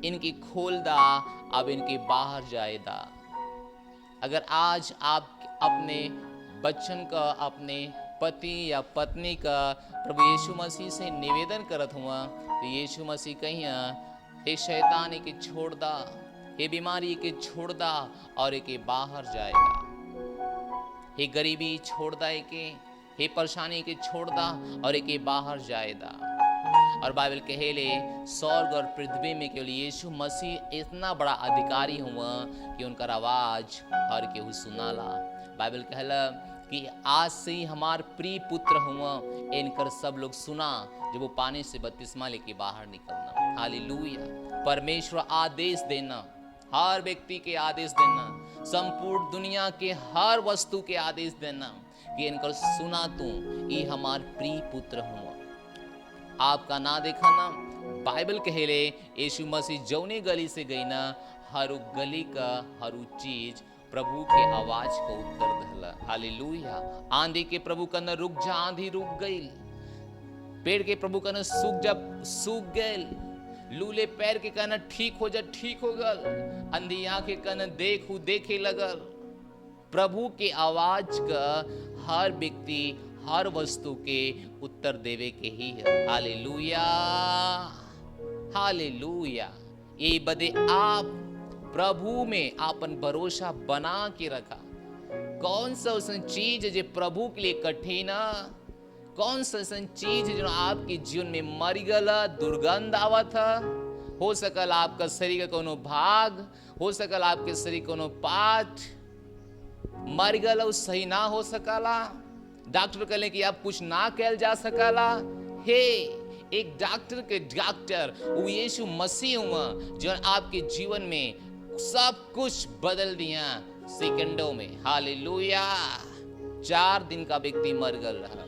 इनकी खोल दा, अब इनके बाहर जाए दा। अगर आज आप अपने बच्चन का, अपने पति या पत्नी का प्रभु यीशु मसीह से निवेदन करत हुआ तो यीशु मसीह कहिया, हे शैतान के छोड़ दा, हे बीमारी के छोड़ दा और एके बाहर जाएगा। हे गरीबी छोड़ दा एके, हे परेशानी के छोड़ दा और एके बाहर जाएगा। और बाइबल कहेले स्वर्ग और पृथ्वी में केवल यीशु मसीह इतना बड़ा अधिकारी हुआ कि उनका आवाज हर केहू सुनाला। बाइबल कहला कि आज से ही हमार प्रिय पुत्र हुआ, इनकर सब लोग सुना जब वो पानी से बपतिस्मा लेके बाहर निकलना। हालेलुया। परमेश्वर आदेश देना, हर व्यक्ति के आदेश देना, संपूर्ण दुनिया के हर वस्तु के आदेश देना कि इनकर सुना तू, ये हमार प्रिय पुत्र हुआ। आपका ना देखा ना। बाइबल कहेले यीशु मसीह जौने गली से गई ना, हर गली का हर चीज प्रभु के आवाज को उत्तर दहला। हालेलुया। आंधी के प्रभु कहना रुक जा, आंधी रुक गई। पेड़ के प्रभु कहना सूख गए। लूले पैर के कहना ठीक हो जा, ठीक हो गल। अंधी आंखें कहना देखे लगल। प्रभु के आवाज का हर व्यक्ति, हर वस्तु के उत्तर देवे के ही है। Hallelujah, hallelujah. ये बदे आप प्रभु में अपन भरोसा बना के रखा। कौन सा ऐसा चीज है जो प्रभु के लिए कठिन, कौन सा ऐसा चीज है जो आपके जीवन में मर गला, दुर्गंध आवत है। हो सकल आपका शरीर का कोनो भाग, हो सकल आपके शरीर कोनो पार्ट मर गला, वो सही ना हो सकला। डॉक्टर कहले कि आप कुछ ना कैल जा सकला। हे, एक डॉक्टर वो यीशु मसीह हुआ जो आपके जीवन में सब कुछ बदल दिया सेकंडों में। हालेलुया। 4 दिन का व्यक्ति मर गल रहा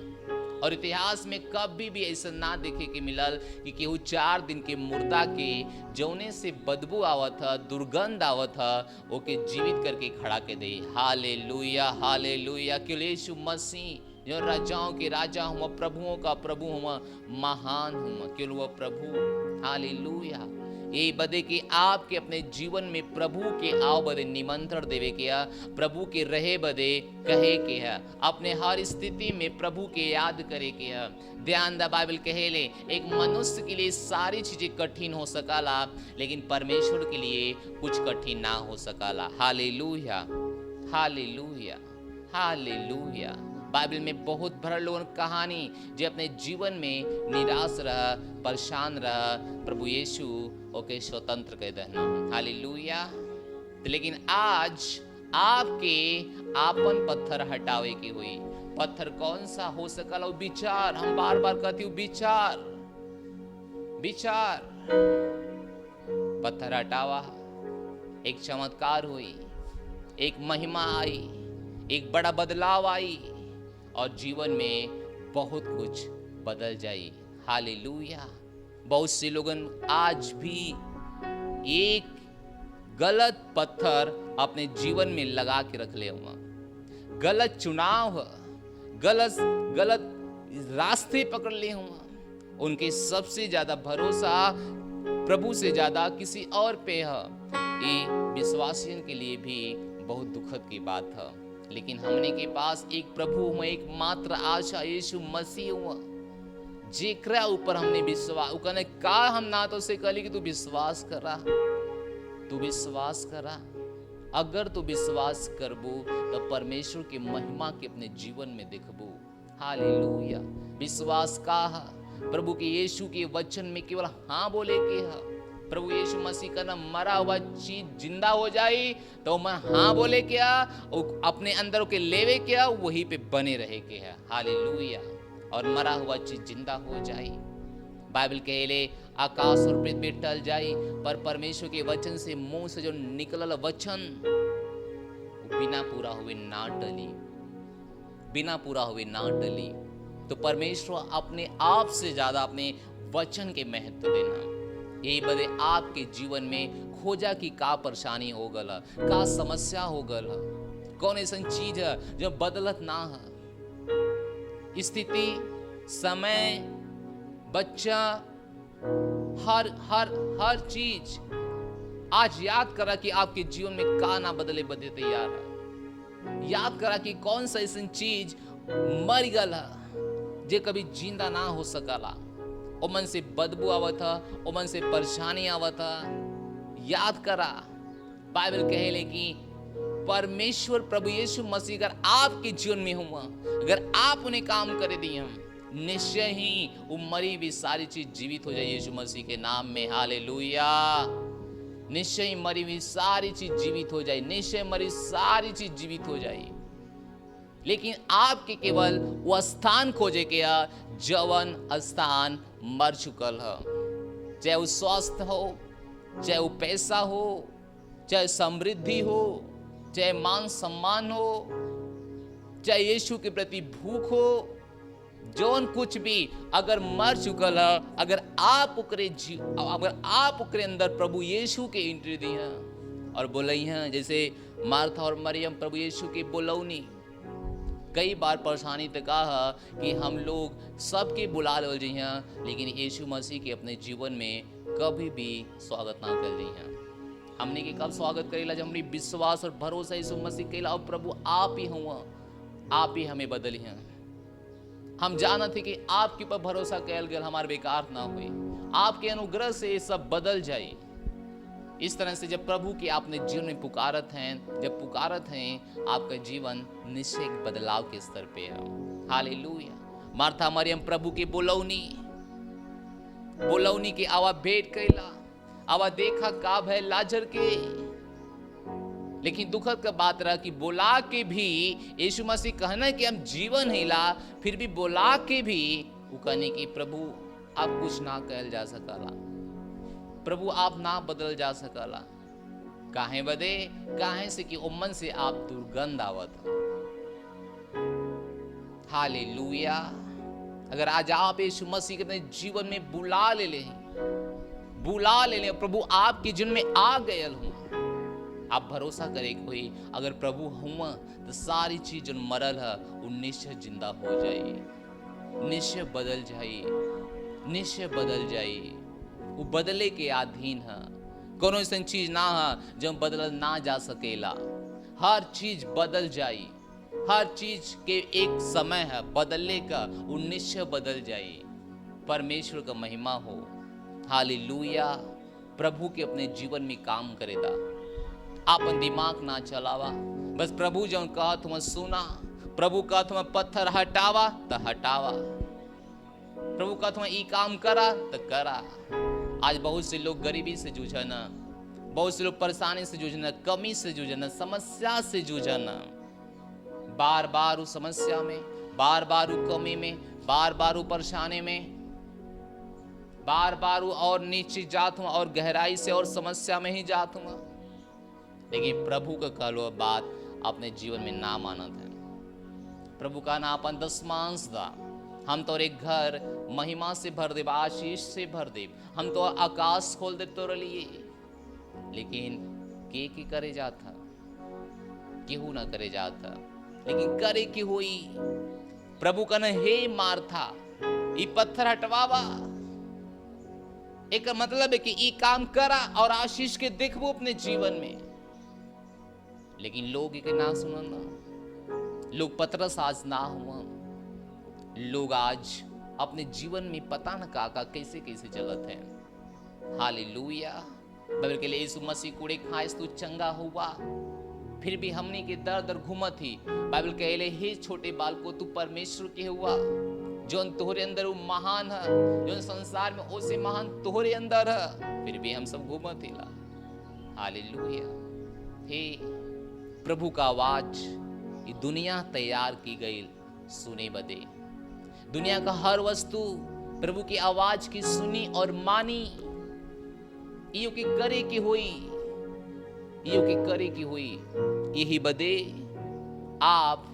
और इतिहास में कभी भी ऐसा ना देखे के मिलल कि केहू 4 दिन के मुर्दा के जौने से बदबू आवत था, दुर्गंध आवत था, ओके जीवित करके खड़ा के दे। Hallelujah, hallelujah. क्यों यीशु मसीह जो राजाओं के राजा हुआ, प्रभुओं का प्रभु हुआ, महान हुआ, क्यों वह प्रभु। हालेलुया। यही बदे कि आपके अपने जीवन में प्रभु के आओ बदे निमंत्रण देवे के है, प्रभु के रहे बदे कहे के है, अपने हर स्थिति में प्रभु के याद करे के है। ध्यान दा बाइबल कहेले एक मनुष्य के लिए सारी चीजें कठिन हो सकाला, लेकिन परमेश्वर के लिए कुछ कठिन ना हो सकाला। Hallelujah, hallelujah, hallelujah. बाइबल में बहुत भरल लोगन कहानी जो अपने जीवन में निराश रहा, परेशान रहा, प्रभु यीशु ओके स्वतंत्र कह देना। हालेलुया। लेकिन आज आपके आपन पत्थर हटावे की हुई। पत्थर कौन सा हो सकल? विचार। हम बार बार कहती हूँ विचार, विचार। पत्थर हटावा, एक चमत्कार हुई, एक महिमा आई, एक बड़ा बदलाव आई और जीवन में बहुत कुछ बदल जाई। हालेलुया। बहुत से लोगन आज भी एक गलत पत्थर अपने जीवन में लगा के रख ले हुआ, गलत चुनाव, गलत रास्ते पकड़ ले हुआ। उनके सबसे ज्यादा भरोसा प्रभु से ज्यादा किसी और पे है। ये विश्वासियों के लिए भी बहुत दुखद की बात है। लेकिन हमने के पास एक प्रभु हुआ, एक मात्र आशा यीशु मसीह हुआ, जेकरा ऊपर हमने विश्वास। कहने का हम ना तो से कहली कि तू विश्वास करा, तू विश्वास करा। अगर तू विश्वास करबू तो परमेश्वर की महिमा के अपने जीवन में देखबू। हालेलुया। विश्वास का है प्रभु के यीशु के वचन में केवल हाँ बोले के है। प्रभु यीशु मसीह का नाम मरा हुआ चीज जिंदा हो जाए तो मैं हाँ बोले क्या, अपने अंदर के लेवे क्या, वहीं पे बने रहे के है। हालेलुया। और मरा हुआ चीज जिंदा हो जाए। बाइबल कहेले आकाश और पृथ्वी टल जाए पर परमेश्वर के वचन से मुंह से जो निकलल वचन बिना पूरा हुए ना टली, बिना पूरा हुए ना टली। तो परमेश्वर अपने आप से ज्यादा अपने वचन के महत्व देना। यही बदे आपके जीवन में खोजा की का परेशानी हो गल, का समस्या हो गल, कौन ऐसा चीज है जो बदलत ना है। स्थिति, समय, बच्चा, हर चीज आज याद करा कि आपके जीवन में का ना बदले बदले तैयार है। याद करा कि कौन सा ऐसा चीज मर गल है जे कभी जिंदा ना हो सकला। ओ मन से बदबू आवत है, ओ मन से परेशानी आवत है। याद करा बाइबल कहेले कि परमेश्वर प्रभु यीशु मसीह अगर आपके जीवन में हुआ, अगर आप उन्हें काम करे दिए, निश्चय ही वो मरी भी सारी चीज जीवित हो जाए यीशु मसीह के नाम में। हालेलुया। निश्चय ही मरी हुई सारी चीज जीवित हो जाए, निश्चय मरी सारी चीज जीवित हो जाए। लेकिन आपके केवल वो स्थान खोजे के जवन स्थान मर चुकल है। चाहे वो स्वास्थ्य हो, चाहे वो पैसा हो, चाहे समृद्धि हो, चाहे मान सम्मान हो, चाहे यीशु के प्रति भूख हो, जौन कुछ भी अगर मर चुकल है, अगर आप उकरे अंदर प्रभु यीशु के एंट्री दी है और बोलई हैं, जैसे मार्था और मरियम प्रभु यीशु के बोलौनी। कई बार परेशानी तो कहा कि हम लोग सबके बुला ले जी हैं, लेकिन यीशु मसीह के अपने जीवन में कभी भी स्वागत ना कर दी हैं। हमने के कब स्वागत करेला जब हमने विश्वास और भरोसा यीशु मसीह कैला और प्रभु आप ही हुआ, आप ही हमें बदली हैं। हम जाना थे कि आपके ऊपर भरोसा कैल गया हमारे बेकार ना हुए, आपके अनुग्रह से ये सब बदल जाए। इस तरह से जब प्रभु की आपने जीवन में पुकारत हैं, जब पुकारत हैं, आपका जीवन निश्चय बदलाव के स्तर पे है। हालेलुया। मार्था मरियम प्रभु की बोलौनी की आवा भेंट कैला, आवा देखा का भय लाजर के। लेकिन दुखद का बात रहा कि बोला के भी यीशु मसीह कहना कि हम जीवन हिला, फिर भी बोला के भी वो कहने की प्रभु आप कुछ ना कहल जा सकला, प्रभु आप ना बदल जा सकला। काहे बदे? काहे से कि उम्मन से आप दुर्गंध आवत। हालेलुया। अगर आज आप यीशु मसीह के अपने जीवन में बुला ले लें, प्रभु आपके जीवन में आ गए हूँ, आप भरोसा करे कोई अगर प्रभु हुआ तो सारी चीज जो मरल है वो निश्चय जिंदा हो जाए, निश्चय बदल जाए, निश्चय बदल जाए। वो बदले के अधीन है। कोनो ऐसा चीज ना है जो बदल ना जा सकेला। हर चीज बदल जाए, हर चीज के एक समय है बदलने का, वो निश्चय बदल जाए। परमेश्वर का महिमा हो। हालेलुया। प्रभु के अपने जीवन में काम करेगा। आपन दिमाग ना चलावा, बस प्रभु जो कहा तुम सुना। प्रभु का तुम पत्थर हटावा तो हटावा, प्रभु का तुम ई काम करा तो करा। आज बहुत से लोग गरीबी से जूझना, बहुत से लोग परेशानी से जूझना, कमी से जूझना, समस्या से जूझना, बार बार उस समस्या में, बार बार उस कमी में, बार बार उस परेशानी में, बार बार और नीचे जात हूँ और गहराई से और समस्या में ही जात हूँ। लेकिन प्रभु का कहलो बात अपने जीवन में ना मानत है। प्रभु का ना अपन दसमांश दा, हम तो एक घर महिमा से भर देव, आशीष से भर देव, हम तो आकाश खोल दे तो लिए। लेकिन के करे जाता, केहू ना करे जाता, लेकिन करे की हुई। प्रभु का न हे मारथा ये पत्थर हटवावा, एक मतलब है कि ये काम करा और आशीष के देखबो अपने जीवन में। लेकिन लोग के ना सुनना, लोग पतरस आज ना हुआ, लोग आज अपने जीवन में पता न का कैसे कैसे चलत है। हालेलुया। बाइबल के लिए यीशु मसीह कूड़े खाइस तू चंगा हुआ, फिर भी हमने के दर दर घूमत ही। बाइबल कहले हे छोटे बाल को तू परमेश्वर के हुआ, जो तोहरे अंदर वो महान है, जो संसार में ओसे महान तोहरे अंदर है, फिर भी हम सब घूमत हिला। हालेलुया। हे प्रभु का आवाज ये दुनिया तैयार की गई सुने बदे। दुनिया का हर वस्तु प्रभु की आवाज की सुनी और मानी, यो की करे की हुई, यो की करे की हुई। यही बदे आप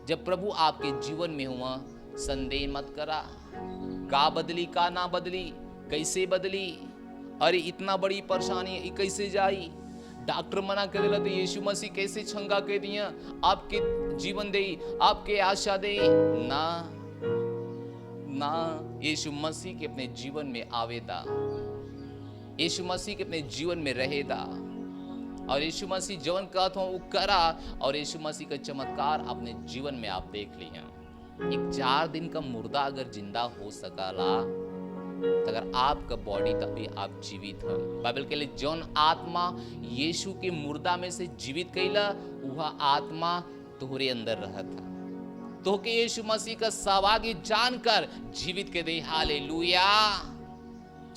जब प्रभु आपके जीवन में हुआ संदेह मत करा, का बदली का ना बदली, कैसे बदली, अरे इतना बड़ी परेशानी कैसे जाई, डॉक्टर मना कर दिला तो यीशु मसीह कैसे छंगा कह दिया आपके जीवन दे, आपके आशा दे ना ना। यीशु मसीह के अपने जीवन में आवेदा, यीशु मसीह के अपने जीवन में रहेदा, और यीशु मसीह जवन कहता हूं वो करा, और यीशु मसीह का चमत्कार अपने जीवन में आप देख लिया। एक 4 दिन का मुर्दा अगर जिंदा हो सकाला, तो अगर आपका बॉडी तभी आप जीवित हो। बाइबल के लिए जौन आत्मा यीशु के मुर्दा में से जीवित कैला, वह आत्मा तोहरे अंदर रहा था, तो के यीशु मसीह का सहभागी जानकर जीवित के दे। हालेलुया।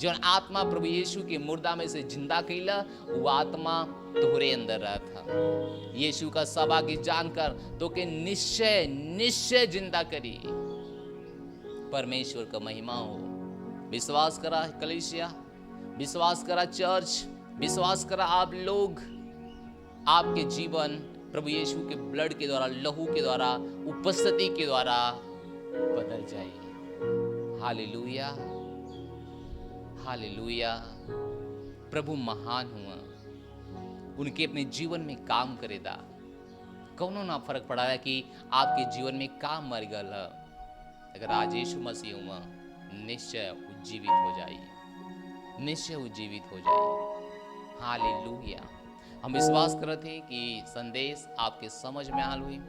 जौन आत्मा प्रभु यीशु के मुर्दा में से जिंदा कैला, वो आत्मा तोहरे अंदर रहा था। यीशु का सहभागी जानकर तो के निश्चय निश्चय जिंदा करी। परमेश्वर का महिमा हो। विश्वास करा कलीसिया, विश्वास करा चर्च, विश्वास करा आप लोग, आपके जीवन प्रभु यीशु के ब्लड के द्वारा, लहू के द्वारा, उपस्थिति के द्वारा बदल जाए। Hallelujah, hallelujah. प्रभु महान हुआ, उनके अपने जीवन में काम करेदा। कौनो ना फर्क पड़ा है कि आपके जीवन में काम मर गल है, अगर आज यीशु मसीह हुआ निश्चय उज्जीवित हो जाए, निश्चय उज्जीवित हो जाए। हालेलुया। हम विश्वास करते हैं कि संदेश आपके समझ में आल हुई,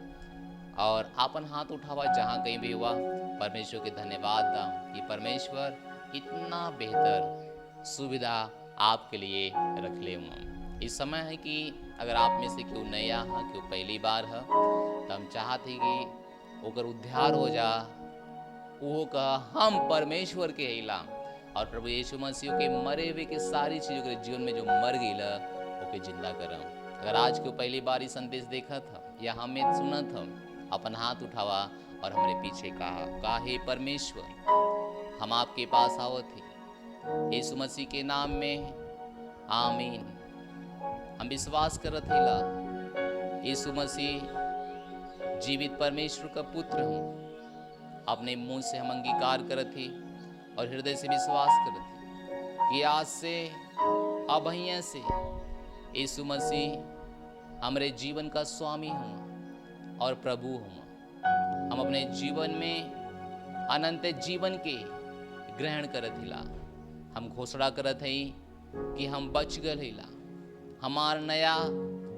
और आपन हाथ उठावा जहाँ कहीं भी हुआ। परमेश्वर के धन्यवाद दा कि परमेश्वर इतना बेहतर सुविधा आपके लिए रख ले हुआ। इस समय है कि अगर आप में से क्यों नया है, क्यों पहली बार है, तो हम चाहते हैं कि ओकर उद्धार हो जा, वो का हम परमेश्वर के हिला, और प्रभु यीशु मसीह के मरे हुए के सारी चीजों के जीवन में जो मर गई ला ओके जिंदा करम। अगर आज को पहली बार ही संदेश देखा था या हमें सुना था, अपन हाथ उठावा और हमारे पीछे कहा हे परमेश्वर, हम आपके पास आवत थे यीशु मसीह के नाम में, आमीन। हम विश्वास करत हिला यीशु मसीह जीवित परमेश्वर का पुत्र हूँ। अपने मुंह से हम अंगीकार करत ही और हृदय से विश्वास करत ही कि आज से अब यहाँ से यीशु मसीह हमारे जीवन का स्वामी हूँ और प्रभु हूँ। हम अपने जीवन में अनंत जीवन के ग्रहण करत हिला। हम घोषणा करत हई कि हम बच गल हिला, हमार नया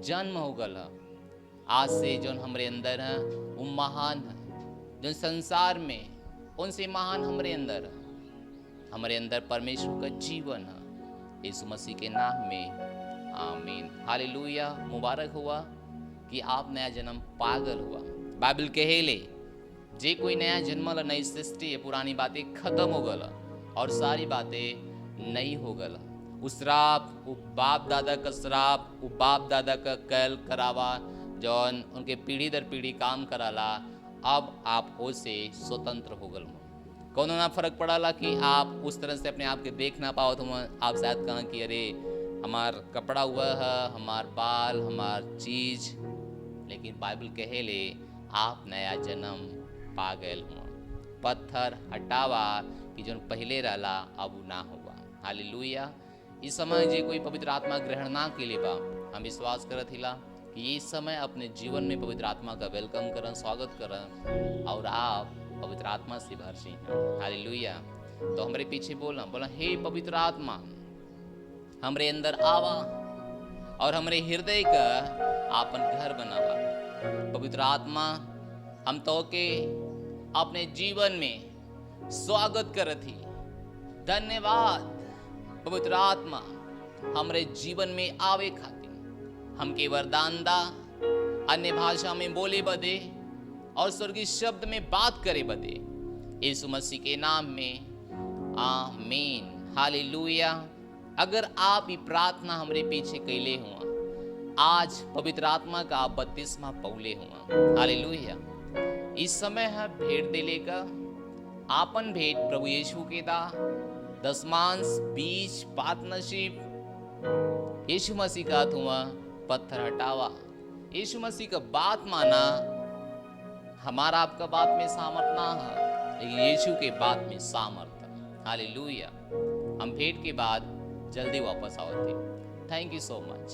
जन्म हो गल है। आज से जो हमारे अंदर है वो महान है, जो संसार में उनसे महान हमारे अंदर है। हमारे अंदर परमेश्वर का जीवन है। यीशु मसीह के नाम में आमीन। हालेलुया। मुबारक हुआ कि आप नया जन्म पागल हुआ। बाइबल कहेले जे कोई नया जन्मल नई सृष्टि है, पुरानी बातें खत्म हो गल और सारी बातें नई हो गल। उस श्राप, वो बाप दादा का श्राप, वो बाप दादा का कैल करावा जौन उनके पीढ़ी दर पीढ़ी काम कराला, अब आप ओसे स्वतंत्र हो गल। कौनो ना फर्क पड़ाला कि आप उस तरह से अपने आप के देख ना पाओ। तो आप शायद कहा कि अरे हमार कपड़ा हुआ है, हमार बाल, हमार चीज, लेकिन बाइबल कहेले आप नया जन्म पागल हुआ। पत्थर हटावा कि जो पहले रहला अब ना हुआ। हालेलुया। इस समय जे कोई पवित्र आत्मा ग्रहण ना के लिए बा, हम विश्वास करत हिला कि ये समय अपने जीवन में पवित्र आत्मा का वेलकम करन, स्वागत करन और आप पवित्र आत्मा से भरसी हैं। हालेलुया। तो हमारे पीछे बोला हे पवित्र आत्मा हमरे अंदर आवा और हमारे हृदय का आपन घर बनावा। पवित्र आत्मा हम तो के अपने जीवन में स्वागत करत ही। धन्यवाद पवित्र आत्मा हमरे जीवन में आवे खातिर। हमके वरदान दा, अन्य भाषा में बोले बदे और स्वर्गीय शब्द में बात करे बदे। यीशु मसीह के नाम में आमीन। हालेलुया। अगर आप ये प्रार्थना हमरे पीछे कैले हुआ, आज पवित्र आत्मा का आप बपतिस्मा पौले हुआ। हालेलुया। इस समय है भेंट देले का आपन भेंट प्रभु यीशु के दा दशमांश, बीज, पार्टनरशिप यीशु मसीह का हुआ। पत्थर हटावा, यीशु मसीह का बात माना। हमारा आपका बात में सामर्थ ना है, लेकिन यीशु के बात में सामर्थ है। हालेलुया। हम भेंट के बाद जल्दी वापस आवते। Thank you so much.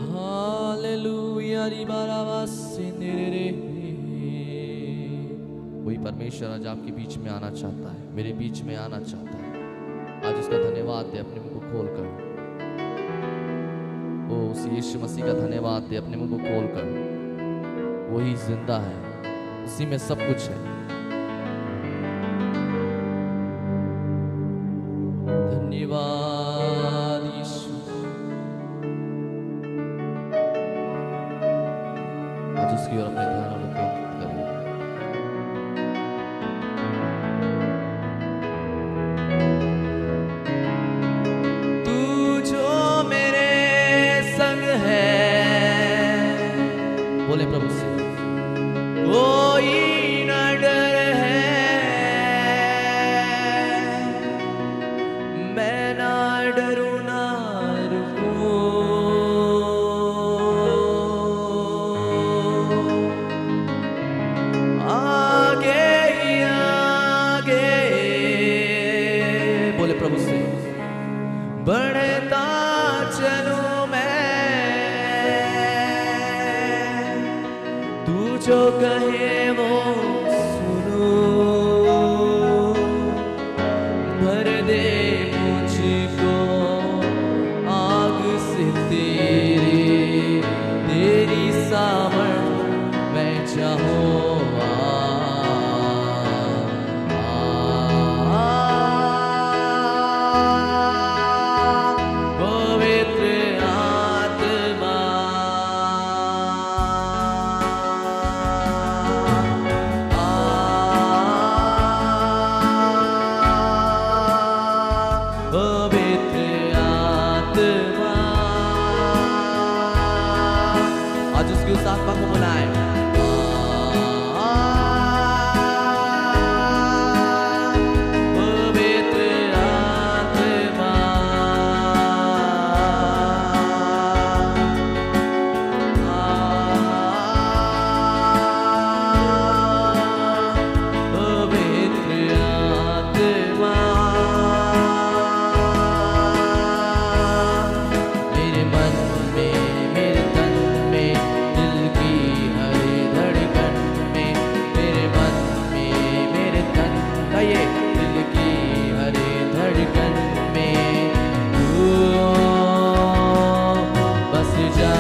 Hallelujah. वही परमेश्वर आज आपके बीच में आना चाहता है, मेरे बीच में आना चाहता है। आज उसका धन्यवाद दे अपने मुंह को खोल कर। ओ उस यीशु मसीह का धन्यवाद दे अपने मुंह को खोल कर। वही जिंदा है, उसी में सब कुछ है। धन्यवाद यीशु। आज उसकी ओर अपने ध्यान केंद्रित करें। तू जो मेरे संग है, बोले प्रभु से, कोई न डर है, मैं ना डरूं ना रुकूं। आगे ही आगे, बोले प्रभु से, बढ़ता चलूं मैं। तू जो कहे वो सुनूं। भर दे मुझको आग से तेरी सामर्थ मैं चाहूं। पवित्र आत्मा बोलिए दिल की हर धड़कन में तू बस जा।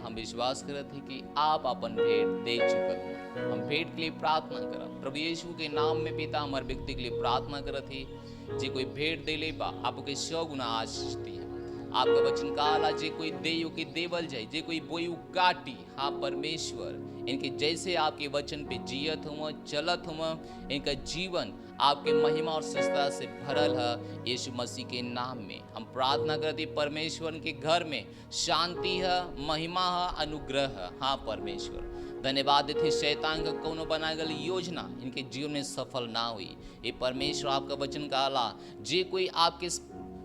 हम विश्वास करते हैं कि आप अपन भेंट दे चुके हो। हम भेंट के लिए प्रार्थना करब प्रभु यीशु के नाम में पिता हमारे व्यक्ति के लिए प्रार्थना करत ही जे कोई भेंट दे ले बा आपके 100 गुना आशीष दी है। आपका वचन काला जे कोई देयो के देवल जाए जे कोई बोयू काटी। हाँ परमेश्वर इनके जैसे आपके वचन पे जियत हुआ चलत हुआ इनका जीवन आपके महिमा और सस्ता से भरल है। यीशु मसीह के नाम में हम प्रार्थना करते परमेश्वर के घर में शांति है महिमा है अनुग्रह है। हाँ परमेश्वर धन्यवाद थे शैतान का कोनो बनाए गल योजना इनके जीवन में सफल ना हुई। ये परमेश्वर आपका वचन काला जे कोई आपके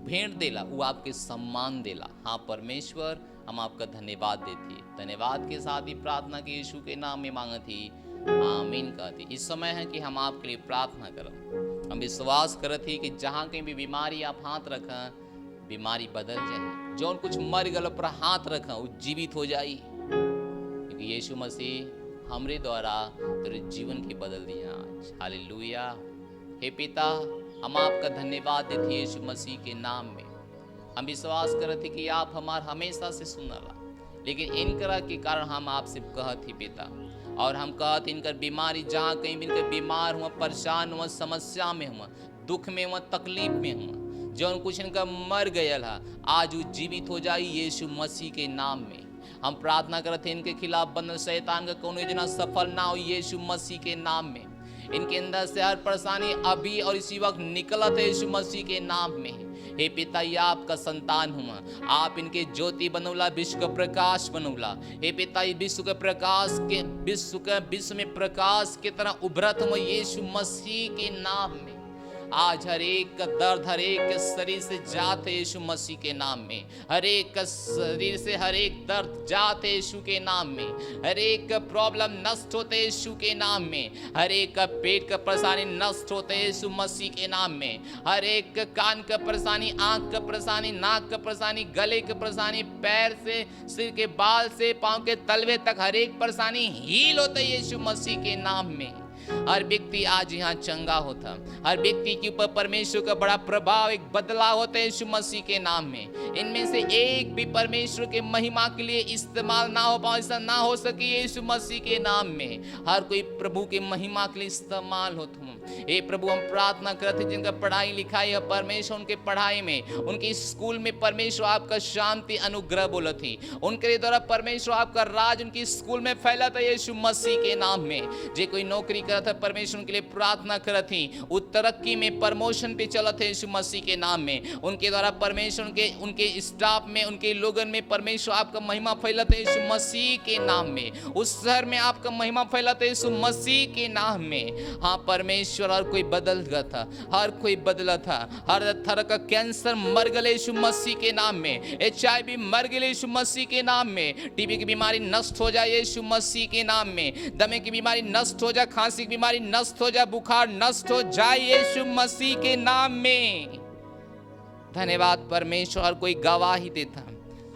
भेंट देला वो आपके सम्मान देला। हाँ परमेश्वर हम आपका धन्यवाद देती धन्यवाद के साथ ही प्रार्थना के यीशु के नाम में मांगती आमीन कहती। इस समय है कि हम आपके लिए प्रार्थना करब हम विश्वास करते कि जहाँ कहीं भी बीमारी आप हाथ रखें बीमारी बदल जाए। जौन कुछ मर गल पर हाथ रखें वो जीवित हो जाए क्योंकि यीशु मसीह हमरे द्वारा तेरे जीवन की बदल दिया आज। हालेलुया। हे पिता हम आपका धन्यवाद देते यीशु मसीह के नाम में। हम विश्वास करते कि आप हमार हमेशा से सुनला लेकिन इनकरा के कारण हम आपसे कहत ही पिता और हम कहत इनकर बीमारी जहाँ कहीं भी इनकर बीमार हुआ परेशान हुआ समस्या में हुआ दुख में हुआ तकलीफ में हुआ जौन कुछ इनका मर गयल है आज वो जीवित हो जाए यीशु मसीह के नाम में। हम प्रार्थना करते इनके खिलाफ बंधन शैतान का कोनो योजना सफल ना हो यीशु मसीह के नाम में। इनके अंदर से हर परेशानी अभी और इसी वक्त निकलत है यीशु मसीह के नाम में। हे पिता ये आपका संतान हुआ आप इनके ज्योति बनौला विश्व का प्रकाश बनौला। हे पिता ये विश्व के प्रकाश के विश्व में प्रकाश की तरह उभरत हुआ यीशु मसीह के नाम में। आज हर एक का दर्द हर एक के शरीर से जाते यीशु मसीह के नाम में। हर एक का शरीर से हर एक दर्द जाते यीशु के नाम में। हर एक का प्रॉब्लम नष्ट होते यीशु के नाम में। हर एक का पेट का परेशानी नष्ट होते यीशु मसीह के नाम में। हर एक का कान का परेशानी आंख का परेशानी नाक का परेशानी गले का परेशानी पैर से सिर के बाल से पांव के तलवे तक हर एक परेशानी हील होते यीशु मसीह के नाम में। हर व्यक्ति आज यहाँ चंगा होता हर व्यक्ति के ऊपर परमेश्वर का बड़ा प्रभाव एक बदलाव होता है यीशु मसीह के नाम में। इनमें से एक भी परमेश्वर के महिमा के लिए इस्तेमाल ना हो पाए ऐसा ना हो सके यीशु मसीह के नाम में। हर कोई प्रभु के महिमा के लिए इस्तेमाल हो तुम ए प्रभु हम प्रार्थना करते जिनका पढ़ाई लिखाई है परमेश्वर उनके पढ़ाई में उनके स्कूल में परमेश्वर आपका शांति अनुग्रह बोलत थी उनके द्वारा परमेश्वर आपका राज उनकी स्कूल में फैला था यीशु मसीह के नाम में। जे कोई नौकरी करता है परमेश्वर उनके लिए प्रार्थना करत थी वो तरक्की में प्रमोशन पे चलत है यीशु मसीह के नाम में। उनके द्वारा परमेश्वर उनके स्टाफ में उनके लोगन में परमेश्वर आपका महिमा फैलत है यीशु मसीह के नाम में। उस शहर में आपका महिमा फैलत है यीशु मसीह के नाम में। हाँ परमेश्वर हर कोई बदल गया था हर कोई बदला था हर तरह का कैंसर मर गए यीशु मसीह के नाम में। HIV मर गए यीशु मसीह के नाम में। टीबी की बीमारी नष्ट हो जाए यीशु मसीह के नाम में। दमे की बीमारी नष्ट हो जाए खांसी की बीमारी नष्ट हो जाए बुखार नष्ट हो जाए यीशु मसीह के नाम में। धन्यवाद परमेश्वर हर कोई गवाही देता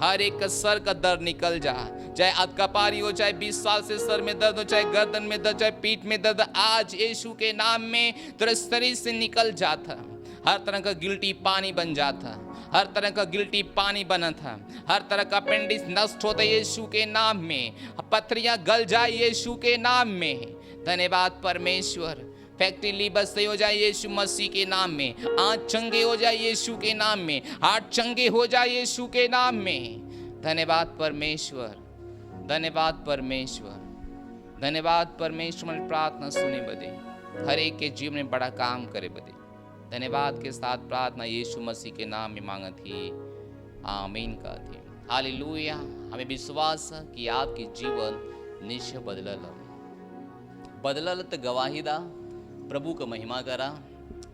हर एक का सर का दर्द निकल जा चाहे अधकपारी हो चाहे 20 साल से सर में दर्द हो चाहे गर्दन में दर्द चाहे पीठ में दर्द आज यीशु के नाम में तेरे शरीर से निकल जाता। हर तरह का गिल्टी पानी बन जाता हर तरह का गिल्टी पानी बना था हर तरह का अपेंडिक्स नष्ट होता यीशु के नाम में। पथरियां गल जाए यीशु के नाम में। धन्यवाद परमेश्वर फैक्ट्री लीवर सही हो जाए यीशु मसीह के नाम में। आंख चंगे हो जाए यीशु के नाम में। हाथ चंगे हो जाए यीशु के नाम में। धन्यवाद परमेश्वर धन्यवाद परमेश्वर धन्यवाद परमेश्वर में प्रार्थना सुने बदे हर एक के जीवन में बड़ा काम करे बदे धन्यवाद के साथ प्रार्थना यीशु मसीह के नाम में मांगत ही आमीन कहते। हालेलुया। हमें विश्वास है कि आपके जीवन निश्चय बदलल तो गवाही दा प्रभु का महिमा करा।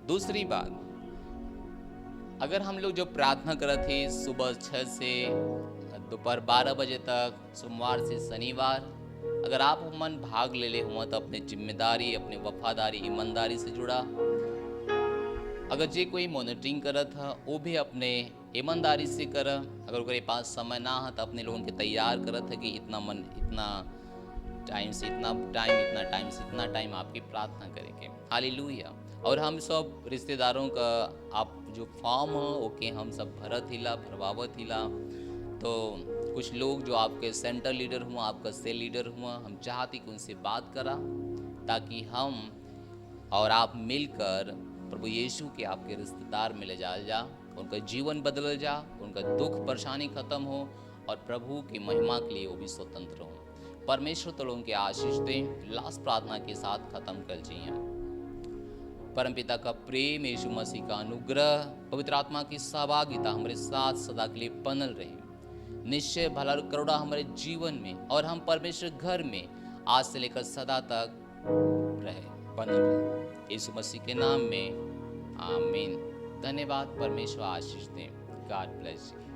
दूसरी बात अगर हम लोग जो प्रार्थना करते थे सुबह 6 से दोपहर 12 बजे तक सोमवार से शनिवार अगर आप मन भाग ले हुआ तो अपने जिम्मेदारी अपने वफादारी ईमानदारी से जुड़ा। अगर जे कोई मॉनिटरिंग करत है वो भी अपने ईमानदारी से कर। अगर उनके पास समय ना है तो अपने लोगों के तैयार करत है कि इतना टाइम से इतना टाइम आपकी प्रार्थना करेंगे। हालेलुया। और हम सब रिश्तेदारों का आप जो फॉर्म हो ओके हम सब भरत हिला भरवावत हिला। तो कुछ लोग जो आपके सेंटर लीडर हुआ, आपका सेल लीडर हुआ, हम चाहते कि उनसे बात करा ताकि हम और आप मिलकर प्रभु यीशु के आपके रिश्तेदार में ले जाल जा, उनका जीवन बदल जा, उनका दुख परेशानी खत्म हो और प्रभु की महिमा के लिए वो भी स्वतंत्र हो। परमेश्वर तो उनके आशीष दें। लास्ट प्रार्थना के साथ खत्म कर जिए। परमपिता का प्रेम, यीशु मसीह का अनुग्रह, पवित्र आत्मा की सहभागिता हमारे साथ सदा के लिए बनल रहे। निश्चय भला करुणा हमारे जीवन में और हम परमेश्वर घर में आज से लेकर सदा तक रहे, बनल रहे। यीशु मसीह के नाम में आमीन। धन्यवाद। परमेश्वर आशीष दें। God bless you.